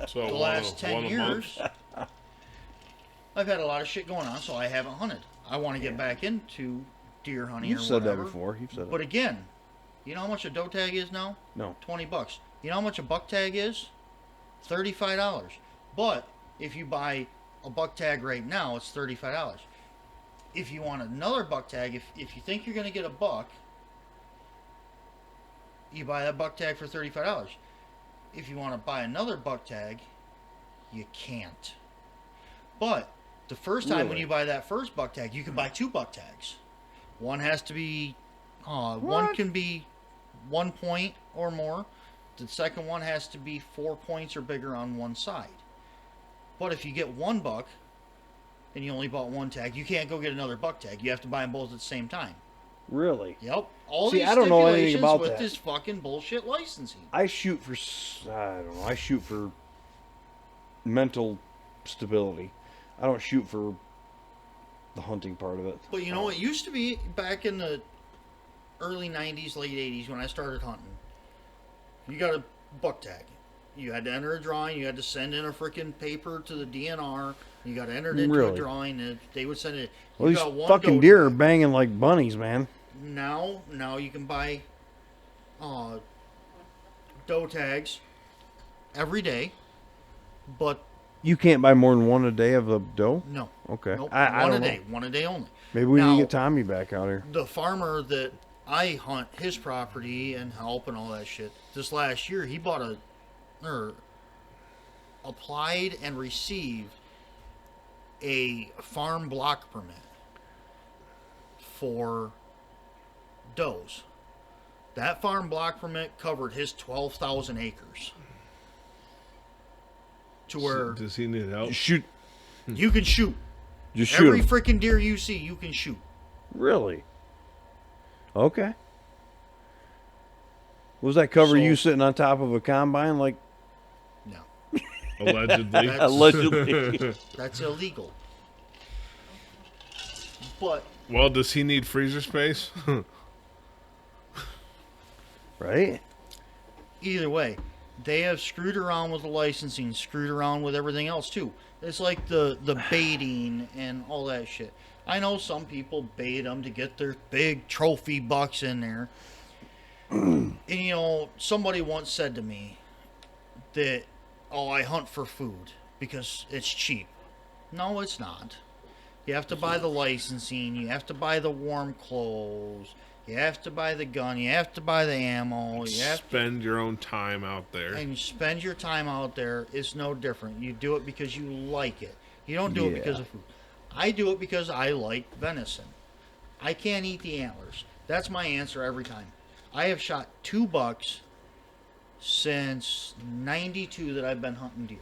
[SPEAKER 2] So
[SPEAKER 3] the
[SPEAKER 2] one
[SPEAKER 3] last
[SPEAKER 2] a-
[SPEAKER 3] 10
[SPEAKER 2] one a month?
[SPEAKER 3] years, I've had a lot of shit going on, so I haven't hunted. I want to get back into deer hunting
[SPEAKER 1] You've
[SPEAKER 3] or
[SPEAKER 1] said
[SPEAKER 3] whatever.
[SPEAKER 1] that before. You've said
[SPEAKER 3] But
[SPEAKER 1] it.
[SPEAKER 3] again, you know how much a doe tag is now?
[SPEAKER 1] No.
[SPEAKER 3] $20. You know how much a buck tag is? $35. But if you buy a buck tag right now, it's $35. If you want another buck tag, if you think you're going to get a buck, you buy that buck tag for $35. If you want to buy another buck tag, you can't. But the first time when
[SPEAKER 1] Really?
[SPEAKER 3] you buy that first buck tag, you can buy 2 buck tags. One has to be, one can be 1 point or more. The second one has to be 4 points or bigger on one side. But if you get 1 buck and you only bought 1 tag, you can't go get another buck tag. You have to buy them both at the same time.
[SPEAKER 1] Really?
[SPEAKER 3] Yep. All
[SPEAKER 1] See,
[SPEAKER 3] these
[SPEAKER 1] I don't know anything
[SPEAKER 3] stipulations
[SPEAKER 1] about
[SPEAKER 3] with
[SPEAKER 1] that.
[SPEAKER 3] this fucking bullshit licensing.
[SPEAKER 1] I shoot for, I don't know, I shoot for mental stability. I don't shoot for the hunting part of it.
[SPEAKER 3] But you know, it used to be back in the early 90s, late 80s when I started hunting. You got a buck tag. You had to enter a drawing. You had to send in a freaking paper to the DNR. You got entered into a
[SPEAKER 1] Really?
[SPEAKER 3] drawing, and they would send it.
[SPEAKER 1] Well,
[SPEAKER 3] You
[SPEAKER 1] these
[SPEAKER 3] got one
[SPEAKER 1] fucking
[SPEAKER 3] doe
[SPEAKER 1] deer are
[SPEAKER 3] tag.
[SPEAKER 1] banging like bunnies, man.
[SPEAKER 3] Now you can buy doe tags every day, but
[SPEAKER 1] You can't buy more than one a day of a doe?
[SPEAKER 3] no.
[SPEAKER 1] Okay.
[SPEAKER 3] Nope,
[SPEAKER 1] I
[SPEAKER 3] one
[SPEAKER 1] don't
[SPEAKER 3] a day.
[SPEAKER 1] know.
[SPEAKER 3] One a day only.
[SPEAKER 1] Maybe we need
[SPEAKER 3] Now,
[SPEAKER 1] to get Tommy back out here.
[SPEAKER 3] the farmer that I hunt his property and help and all that shit. This last year, he bought applied and received a farm block permit for does. That farm block permit covered his 12,000 acres. To where
[SPEAKER 2] Does he need help?
[SPEAKER 1] Shoot.
[SPEAKER 3] you can shoot.
[SPEAKER 1] Just shoot
[SPEAKER 3] Every
[SPEAKER 1] 'em.
[SPEAKER 3] freaking deer you see, you can shoot.
[SPEAKER 1] Really? Okay. Was that cover
[SPEAKER 3] So-
[SPEAKER 1] you sitting on top of a combine like
[SPEAKER 3] No.
[SPEAKER 2] Allegedly.
[SPEAKER 3] That's-
[SPEAKER 1] allegedly?
[SPEAKER 3] That's illegal. But
[SPEAKER 2] Well, does he need freezer space?
[SPEAKER 1] Right?
[SPEAKER 3] either way, they have screwed around with the licensing, screwed around with everything else too. It's like the baiting and all that shit. I know some people bait them to get their big trophy bucks in there. And you know, somebody once said to me that, oh, I hunt for food because it's cheap. No, it's not. You have to buy the licensing, you have to buy the warm clothes, you have to buy the gun, you have to buy the ammo, you have to,
[SPEAKER 2] Spend your own time out there.
[SPEAKER 3] and you spend your time out there. It's no different. You do it because you like it. You don't do it because
[SPEAKER 1] Yeah.
[SPEAKER 3] of food. I do it because I like venison. I can't eat the antlers. That's my answer every time. I have shot 2 bucks since 92 that I've been hunting deer.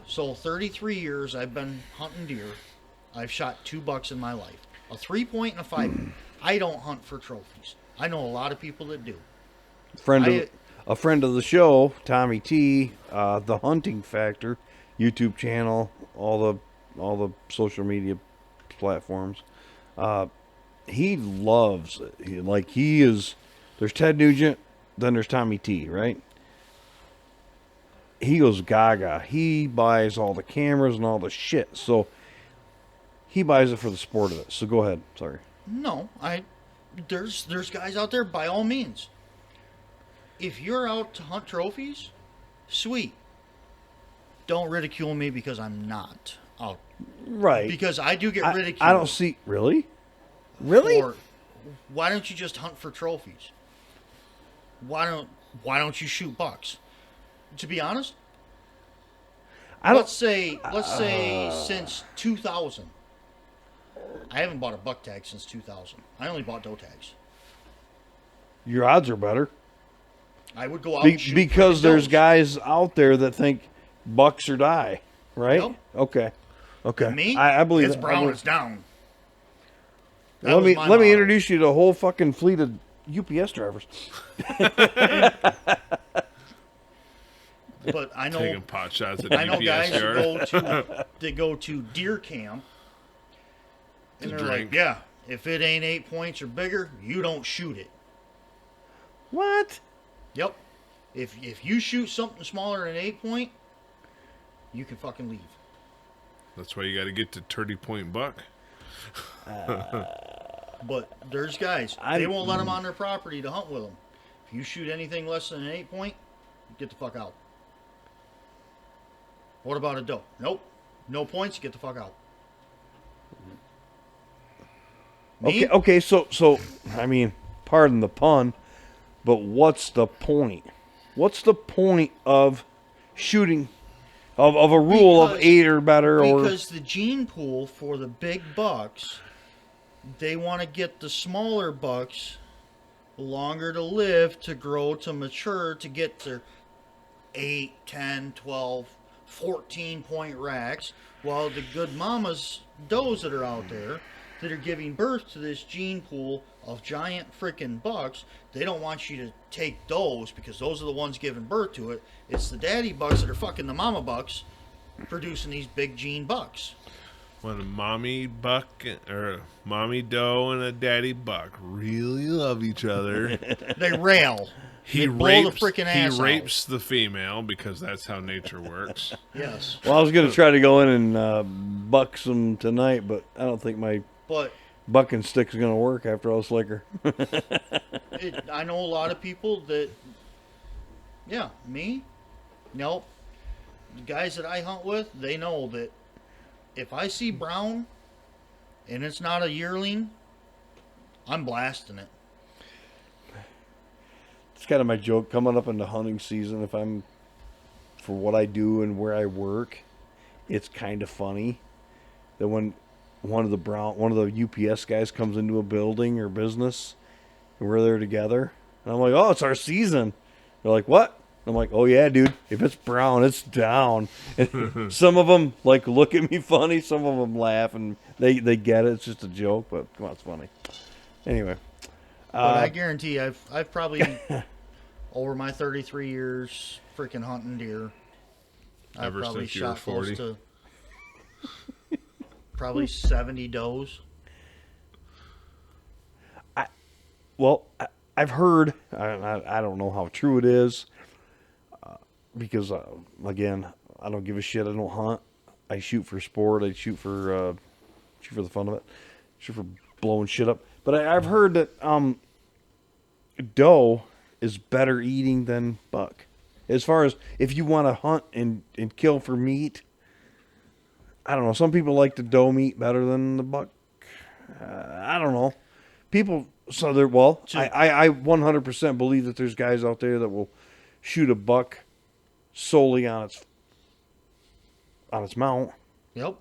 [SPEAKER 3] So 33 years I've been hunting deer. I've shot 2 bucks in my life. A 3-point and a 5-point. I don't hunt for trophies. I know a lot of people that do.
[SPEAKER 1] A friend of the show, Tommy T, the Hunting Factor YouTube channel, all the social media platforms. He loves it. He is. There's Ted Nugent, then there's Tommy T, right? He goes gaga. He buys all the cameras and all the shit. So he buys it for the sport of it. So go ahead. Sorry.
[SPEAKER 3] No, there's guys out there, by all means. If you're out to hunt trophies, sweet. Don't ridicule me because I'm not out.
[SPEAKER 1] Right.
[SPEAKER 3] Because I do get ridiculed.
[SPEAKER 1] I don't see. Really? Really?
[SPEAKER 3] why don't you just hunt for trophies? Why don't you shoot bucks? To be honest, let's say since 2000, I haven't bought a buck tag since 2000. I only bought doe tags.
[SPEAKER 1] Your odds are better.
[SPEAKER 3] I would go out and shoot
[SPEAKER 1] because
[SPEAKER 3] freaking
[SPEAKER 1] there's
[SPEAKER 3] does.
[SPEAKER 1] guys out there that think bucks or die, right?
[SPEAKER 3] Yep.
[SPEAKER 1] Okay.
[SPEAKER 3] And me,
[SPEAKER 1] I believe
[SPEAKER 3] it's
[SPEAKER 1] that.
[SPEAKER 3] brown, it's down. That
[SPEAKER 1] Let
[SPEAKER 3] was
[SPEAKER 1] me
[SPEAKER 3] my
[SPEAKER 1] let me
[SPEAKER 3] motto.
[SPEAKER 1] introduce you to a whole fucking fleet of UPS drivers.
[SPEAKER 3] But I know
[SPEAKER 2] Taking pot shots at
[SPEAKER 3] I know
[SPEAKER 2] UPS
[SPEAKER 3] guys
[SPEAKER 2] yard.
[SPEAKER 3] that go to deer camp, and
[SPEAKER 2] To
[SPEAKER 3] they're
[SPEAKER 2] drink.
[SPEAKER 3] like, "Yeah, if it ain't 8 points or bigger, you don't shoot it."
[SPEAKER 1] What?
[SPEAKER 3] Yep. If you shoot something smaller than 8 point, you can fucking leave.
[SPEAKER 2] That's why you got to get to 30 point buck.
[SPEAKER 3] But there's guys, they won't let them on their property to hunt with them. If you shoot anything less than an 8 point, get the fuck out. What about a doe? Nope. No points, get the fuck out. Me?
[SPEAKER 1] Okay. So I mean, pardon the pun, but what's the point? What's the point of shooting of a rule of 8 or better?
[SPEAKER 3] Because the gene pool for the big bucks, they want to get the smaller bucks longer to live, to grow, to mature, to get their 8, 10, 12, 14 point racks, while the good mamas, does that are out there that are giving birth to this gene pool of giant freaking bucks, they don't want you to take those because those are the ones giving birth to it. It's the daddy bucks that are fucking the mama bucks producing these big gene bucks.
[SPEAKER 2] When a mommy buck or a mommy doe and a daddy buck really love each other,
[SPEAKER 3] They rail.
[SPEAKER 2] he
[SPEAKER 3] They blow the
[SPEAKER 2] rapes
[SPEAKER 3] freaking ass
[SPEAKER 2] he
[SPEAKER 3] out.
[SPEAKER 2] rapes the female because that's how nature works.
[SPEAKER 3] Yes.
[SPEAKER 1] Well, I was gonna try to go in and buck some tonight, but I don't think my
[SPEAKER 3] But
[SPEAKER 1] bucking stick's gonna work after all this liquor.
[SPEAKER 3] I know a lot of people that, yeah, me, nope. The guys that I hunt with, they know that if I see brown and it's not a yearling, I'm blasting it.
[SPEAKER 1] It's kind of my joke coming up into hunting season. If I'm for what I do and where I work, it's kind of funny that when one of the UPS guys comes into a building or business and we're there together, and I'm like, "Oh, it's our season." They're like, "What?" I'm like, "Oh yeah, dude. If it's brown, it's down." And some of them like look at me funny. Some of them laugh and they get it. It's just a joke, but come on, it's funny. Anyway,
[SPEAKER 3] But I guarantee I've probably, over my 33 years freaking hunting deer, I've
[SPEAKER 2] Ever
[SPEAKER 3] probably
[SPEAKER 2] since you were
[SPEAKER 3] shot close
[SPEAKER 2] 40.
[SPEAKER 3] to probably 70 does.
[SPEAKER 1] well, I've heard. I don't know how true it is. Because again, I don't give a shit. I don't hunt. I shoot for sport. I shoot for the fun of it. Shoot for blowing shit up. But I've heard that doe is better eating than buck. As far as if you want to hunt and kill for meat, I don't know. Some people like the doe meat better than the buck. I don't know. People. So they're I 100% believe that there's guys out there that will shoot a buck solely on its mount.
[SPEAKER 3] Yep.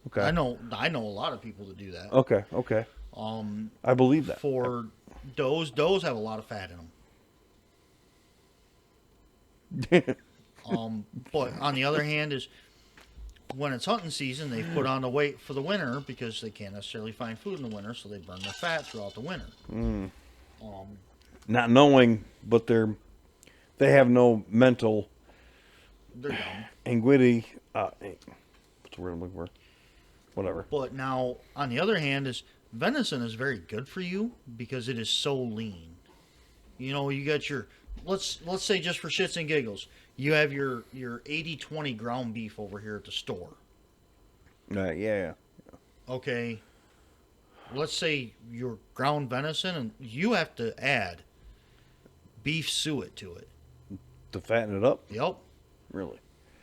[SPEAKER 1] Okay.
[SPEAKER 3] I know a lot of people that do that.
[SPEAKER 1] Okay. I believe that.
[SPEAKER 3] For does have a lot of fat in them. But on the other hand is when it's hunting season, they put on the weight for the winter because they can't necessarily find food in the winter, so they burn their fat throughout the winter.
[SPEAKER 1] Not knowing, but they have no mental
[SPEAKER 3] They're dumb.
[SPEAKER 1] anguity. What's the word I'm looking for? Whatever.
[SPEAKER 3] But now, on the other hand, is venison is very good for you because it is so lean. You know, you got your let's say just for shits and giggles, you have your 80-20 ground beef over here at the store.
[SPEAKER 1] Yeah.
[SPEAKER 3] Okay. Let's say your ground venison, and you have to add beef suet to it.
[SPEAKER 1] To fatten it up?
[SPEAKER 3] Yep.
[SPEAKER 1] Really?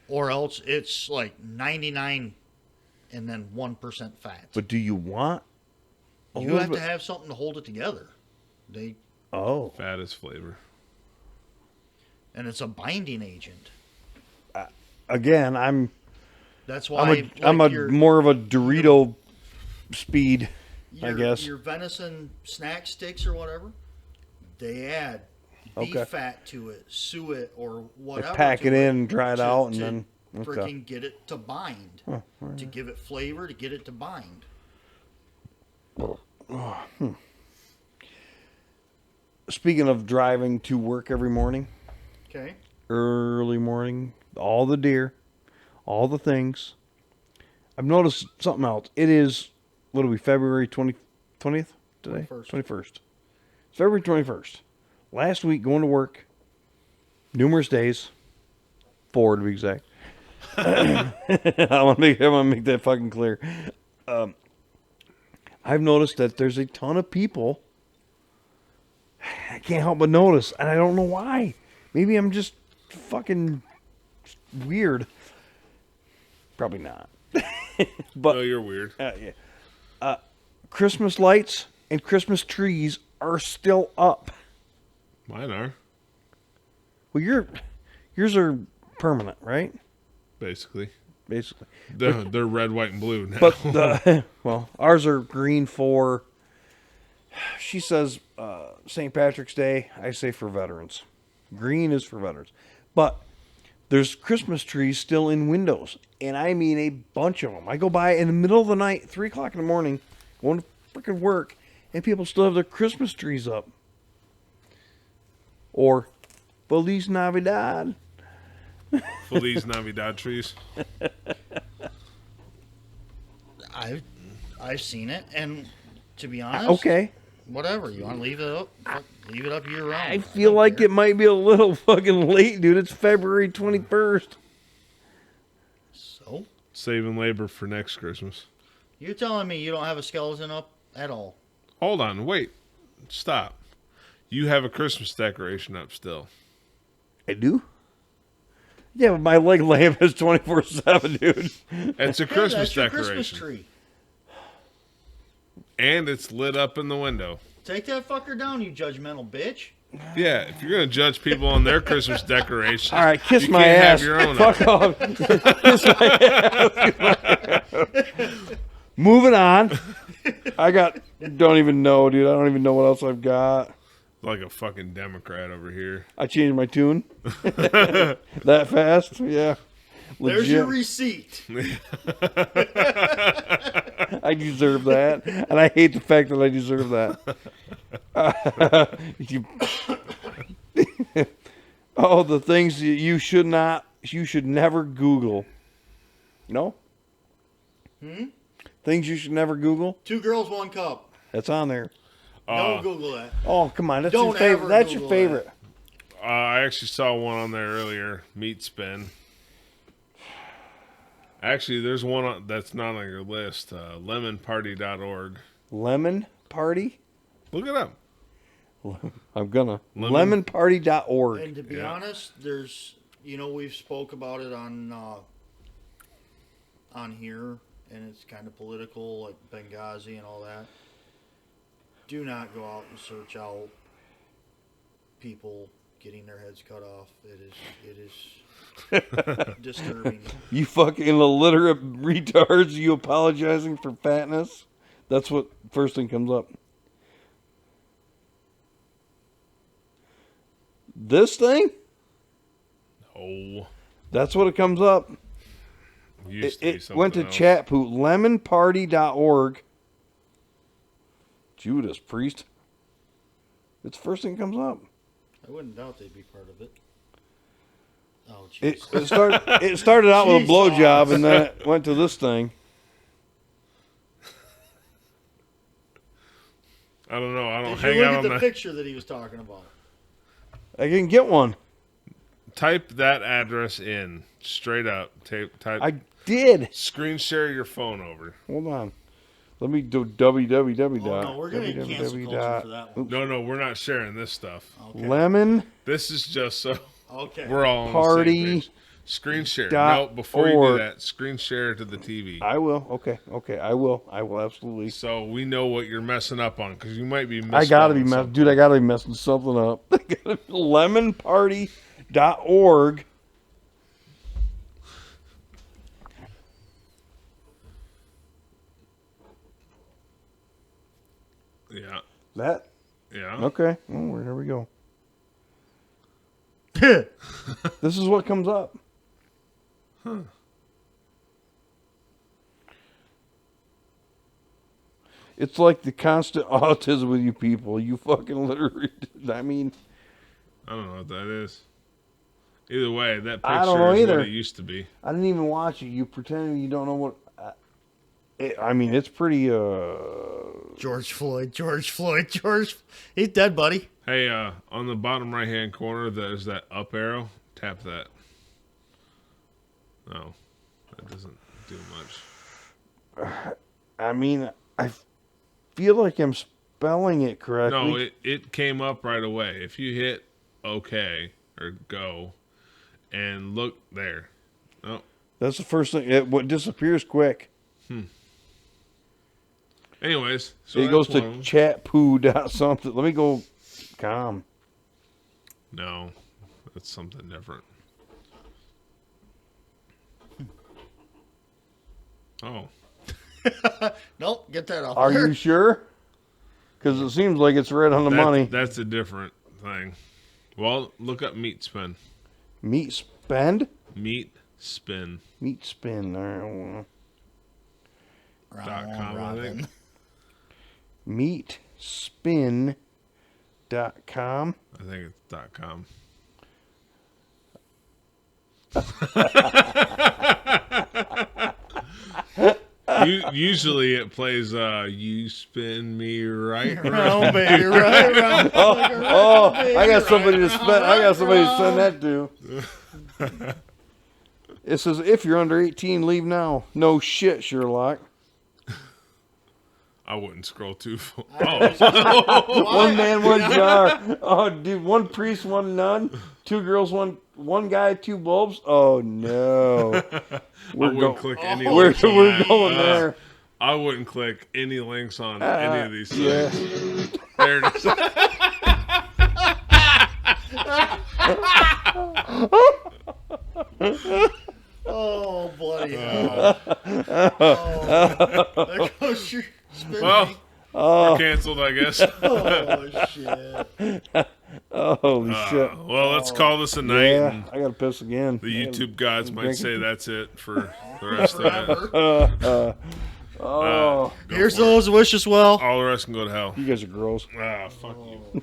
[SPEAKER 3] Or else it's like 99 and then 1% fat.
[SPEAKER 1] But do you want A
[SPEAKER 3] You
[SPEAKER 1] little
[SPEAKER 3] have
[SPEAKER 1] bit-
[SPEAKER 3] to have something to hold it together.
[SPEAKER 1] Oh.
[SPEAKER 2] Fattest flavor.
[SPEAKER 3] And it's a binding agent.
[SPEAKER 1] Again, I'm
[SPEAKER 3] That's
[SPEAKER 1] I'm a more of a Dorito speed, I guess.
[SPEAKER 3] Your venison snack sticks or whatever, they add beef
[SPEAKER 1] Okay.
[SPEAKER 3] fat to it, suet or whatever.
[SPEAKER 1] pack
[SPEAKER 3] to
[SPEAKER 1] it in, dry it out, and
[SPEAKER 3] to
[SPEAKER 1] then- okay.
[SPEAKER 3] freaking get it to bind, to give it flavor, to get it to bind.
[SPEAKER 1] Speaking of driving to work every morning,
[SPEAKER 3] Okay.
[SPEAKER 1] early morning, all the deer, all the things. I've noticed something else. It is, what are we, February 20th today? 21st. It's February 21st. Last week, going to work, numerous days, 4 to be exact. I want to make that fucking clear. I've noticed that there's a ton of people. I can't help but notice, and I don't know why. Maybe I'm just fucking weird. Probably not. But
[SPEAKER 2] No, you're weird.
[SPEAKER 1] yeah. Christmas lights and Christmas trees are still up.
[SPEAKER 2] Mine are,
[SPEAKER 1] Well, yours are permanent, right?
[SPEAKER 2] basically.
[SPEAKER 1] Basically.
[SPEAKER 2] They're red, white, and blue now.
[SPEAKER 1] But well, ours are green for. She says St. Patrick's Day. I say for veterans. Green is for veterans, but there's Christmas trees still in windows, and I mean a bunch of them. I go by in the middle of the night, 3:00 in the morning, going to freaking work, and people still have their Christmas trees up. Or Feliz Navidad.
[SPEAKER 2] Feliz Navidad trees.
[SPEAKER 3] I've seen it, and to be honest,
[SPEAKER 1] Okay.
[SPEAKER 3] whatever you want to leave it up, leave it up year round.
[SPEAKER 1] I feel like it might be a little fucking late, dude. It's February 21st.
[SPEAKER 3] So
[SPEAKER 2] Saving labor for next Christmas.
[SPEAKER 3] you're telling me you don't have a skeleton up at all?
[SPEAKER 2] Hold on, wait, stop. You have a Christmas decoration up still.
[SPEAKER 1] I do? Yeah, but my leg lamp is 24/7, dude.
[SPEAKER 2] It's a
[SPEAKER 3] Yeah,
[SPEAKER 2] Christmas
[SPEAKER 3] that's your
[SPEAKER 2] decoration,
[SPEAKER 3] Christmas tree.
[SPEAKER 2] and it's lit up in the window.
[SPEAKER 3] Take that fucker down, you judgmental bitch.
[SPEAKER 2] Yeah, if you're gonna judge people on their Christmas decorations,
[SPEAKER 1] All right, kiss
[SPEAKER 2] you
[SPEAKER 1] my
[SPEAKER 2] can't
[SPEAKER 1] ass.
[SPEAKER 2] have your own.
[SPEAKER 1] Fuck off. Kiss my ass. Moving on. Don't even know, dude. I don't even know what else I've got.
[SPEAKER 2] Like a fucking Democrat over here.
[SPEAKER 1] I changed my tune. That fast? Yeah.
[SPEAKER 3] There's
[SPEAKER 1] Legit.
[SPEAKER 3] your receipt.
[SPEAKER 1] I deserve that. And I hate the fact that I deserve that. Oh, the things that you should never Google. No? Things you should never Google?
[SPEAKER 3] 2 girls, 1 cup.
[SPEAKER 1] That's on there.
[SPEAKER 3] Don't Google that.
[SPEAKER 1] Oh, come on. That's
[SPEAKER 3] Don't
[SPEAKER 1] your favorite.
[SPEAKER 3] ever
[SPEAKER 1] That's your
[SPEAKER 3] Google
[SPEAKER 1] favorite.
[SPEAKER 2] I actually saw one on there earlier. Meat spin. Actually, there's one that's not on your list. Lemonparty.org.
[SPEAKER 1] Lemon Party?
[SPEAKER 2] Look it up.
[SPEAKER 1] I'm gonna.
[SPEAKER 2] Lemon-
[SPEAKER 1] Lemonparty.org.
[SPEAKER 3] And to be honest, there's, we've spoke about it on here, and it's kind of political, like Benghazi and all that. Do not go out and search out people getting their heads cut off. It is disturbing.
[SPEAKER 1] You fucking illiterate retards. You apologizing for fatness? That's what first thing comes up. This thing?
[SPEAKER 2] Oh,
[SPEAKER 1] That's what it comes up.
[SPEAKER 2] used to be
[SPEAKER 1] It
[SPEAKER 2] something
[SPEAKER 1] went to
[SPEAKER 2] else.
[SPEAKER 1] chat poop. Lemonparty.org. Judas Priest. It's the first thing that comes up.
[SPEAKER 3] I wouldn't doubt they'd be part of it. Oh,
[SPEAKER 1] It
[SPEAKER 3] jeez.
[SPEAKER 1] it started out with a
[SPEAKER 3] Jesus.
[SPEAKER 1] blowjob and then it went to this thing.
[SPEAKER 2] I don't know. I don't
[SPEAKER 3] Did you
[SPEAKER 2] hang
[SPEAKER 3] look
[SPEAKER 2] out
[SPEAKER 3] at
[SPEAKER 2] on
[SPEAKER 3] the
[SPEAKER 2] that.
[SPEAKER 3] picture that he was talking about?
[SPEAKER 1] I can get one.
[SPEAKER 2] Type that address in straight up. Type.
[SPEAKER 1] I did.
[SPEAKER 2] Screen share your phone over.
[SPEAKER 1] Hold on. Let me do www.
[SPEAKER 3] Oh, no, we're going to cancel culture for that one.
[SPEAKER 2] No, we're not sharing this stuff.
[SPEAKER 3] Okay.
[SPEAKER 1] Lemon
[SPEAKER 2] This is just so
[SPEAKER 3] Okay.
[SPEAKER 2] we're all on the same
[SPEAKER 1] Party.
[SPEAKER 2] page. Screen share.
[SPEAKER 1] dot
[SPEAKER 2] No, before you do
[SPEAKER 1] org.
[SPEAKER 2] that, screen share to the TV.
[SPEAKER 1] I will. Okay. I will absolutely.
[SPEAKER 2] So we know what you're messing up on because you might be.
[SPEAKER 1] I gotta be
[SPEAKER 2] misspelling
[SPEAKER 1] dude. I gotta be messing something up. lemonparty.org.
[SPEAKER 2] Yeah.
[SPEAKER 1] That
[SPEAKER 2] Yeah.
[SPEAKER 1] okay? Oh, here we go. This is what comes up.
[SPEAKER 2] Huh.
[SPEAKER 1] It's like the constant autism with you people. You fucking literally. I mean,
[SPEAKER 2] I don't know what that is. Either way, that
[SPEAKER 1] I don't know
[SPEAKER 2] picture is
[SPEAKER 1] either.
[SPEAKER 2] what it used to be.
[SPEAKER 1] I didn't even watch it. You pretending you don't know what. I mean, it's pretty.
[SPEAKER 3] George Floyd. He's dead, buddy.
[SPEAKER 2] Hey, on the bottom right-hand corner, there's that up arrow. Tap that. No, that doesn't do much.
[SPEAKER 1] I mean, I feel like I'm spelling it correctly.
[SPEAKER 2] No, it came up right away. If you hit OK or go and look there. Oh.
[SPEAKER 1] That's the first thing. What disappears quick.
[SPEAKER 2] Anyways, so
[SPEAKER 1] It goes
[SPEAKER 2] that's
[SPEAKER 1] to
[SPEAKER 2] one.
[SPEAKER 1] chatpoo.something. Let me go. Calm.
[SPEAKER 2] No, that's something different. Oh.
[SPEAKER 3] Nope, get that off.
[SPEAKER 1] Are
[SPEAKER 3] there.
[SPEAKER 1] you sure? Because it seems like it's right on the money.
[SPEAKER 2] That's a different thing. Well, look up meat spin.
[SPEAKER 1] Meat spend?
[SPEAKER 2] Meat spin.
[SPEAKER 1] Meat spin. All right, hold on.
[SPEAKER 2] .com, I think.
[SPEAKER 1] Meatspin.com.
[SPEAKER 2] I think it's .com. Usually it plays "You Spin Me Right Round."
[SPEAKER 3] Round, baby, right round.
[SPEAKER 1] Oh, I got somebody to spend. I got somebody to send that to. It says, if you're under 18, leave now. No shit, Sherlock.
[SPEAKER 2] I wouldn't scroll too far. Oh,
[SPEAKER 1] One man, one jar. Oh, dude, one priest, one nun. Two girls, one guy, two bulbs. Oh no,
[SPEAKER 2] I wouldn't click any
[SPEAKER 1] we're
[SPEAKER 2] links on that.
[SPEAKER 1] going there.
[SPEAKER 2] I wouldn't click any links on any of these sites.
[SPEAKER 1] Yeah.
[SPEAKER 2] There it is.
[SPEAKER 3] Oh, buddy. There goes your spin.
[SPEAKER 2] Well, we're canceled, I guess.
[SPEAKER 3] Oh, shit.
[SPEAKER 1] Holy shit.
[SPEAKER 2] Well, let's call this a night.
[SPEAKER 1] Yeah,
[SPEAKER 2] And
[SPEAKER 1] I gotta piss again.
[SPEAKER 2] the YouTube gods might
[SPEAKER 1] drinking.
[SPEAKER 2] say that's it for the rest of it.
[SPEAKER 3] Here's those wish as well.
[SPEAKER 2] All the rest can go to hell.
[SPEAKER 1] You guys are gross.
[SPEAKER 2] Ah, fuck you.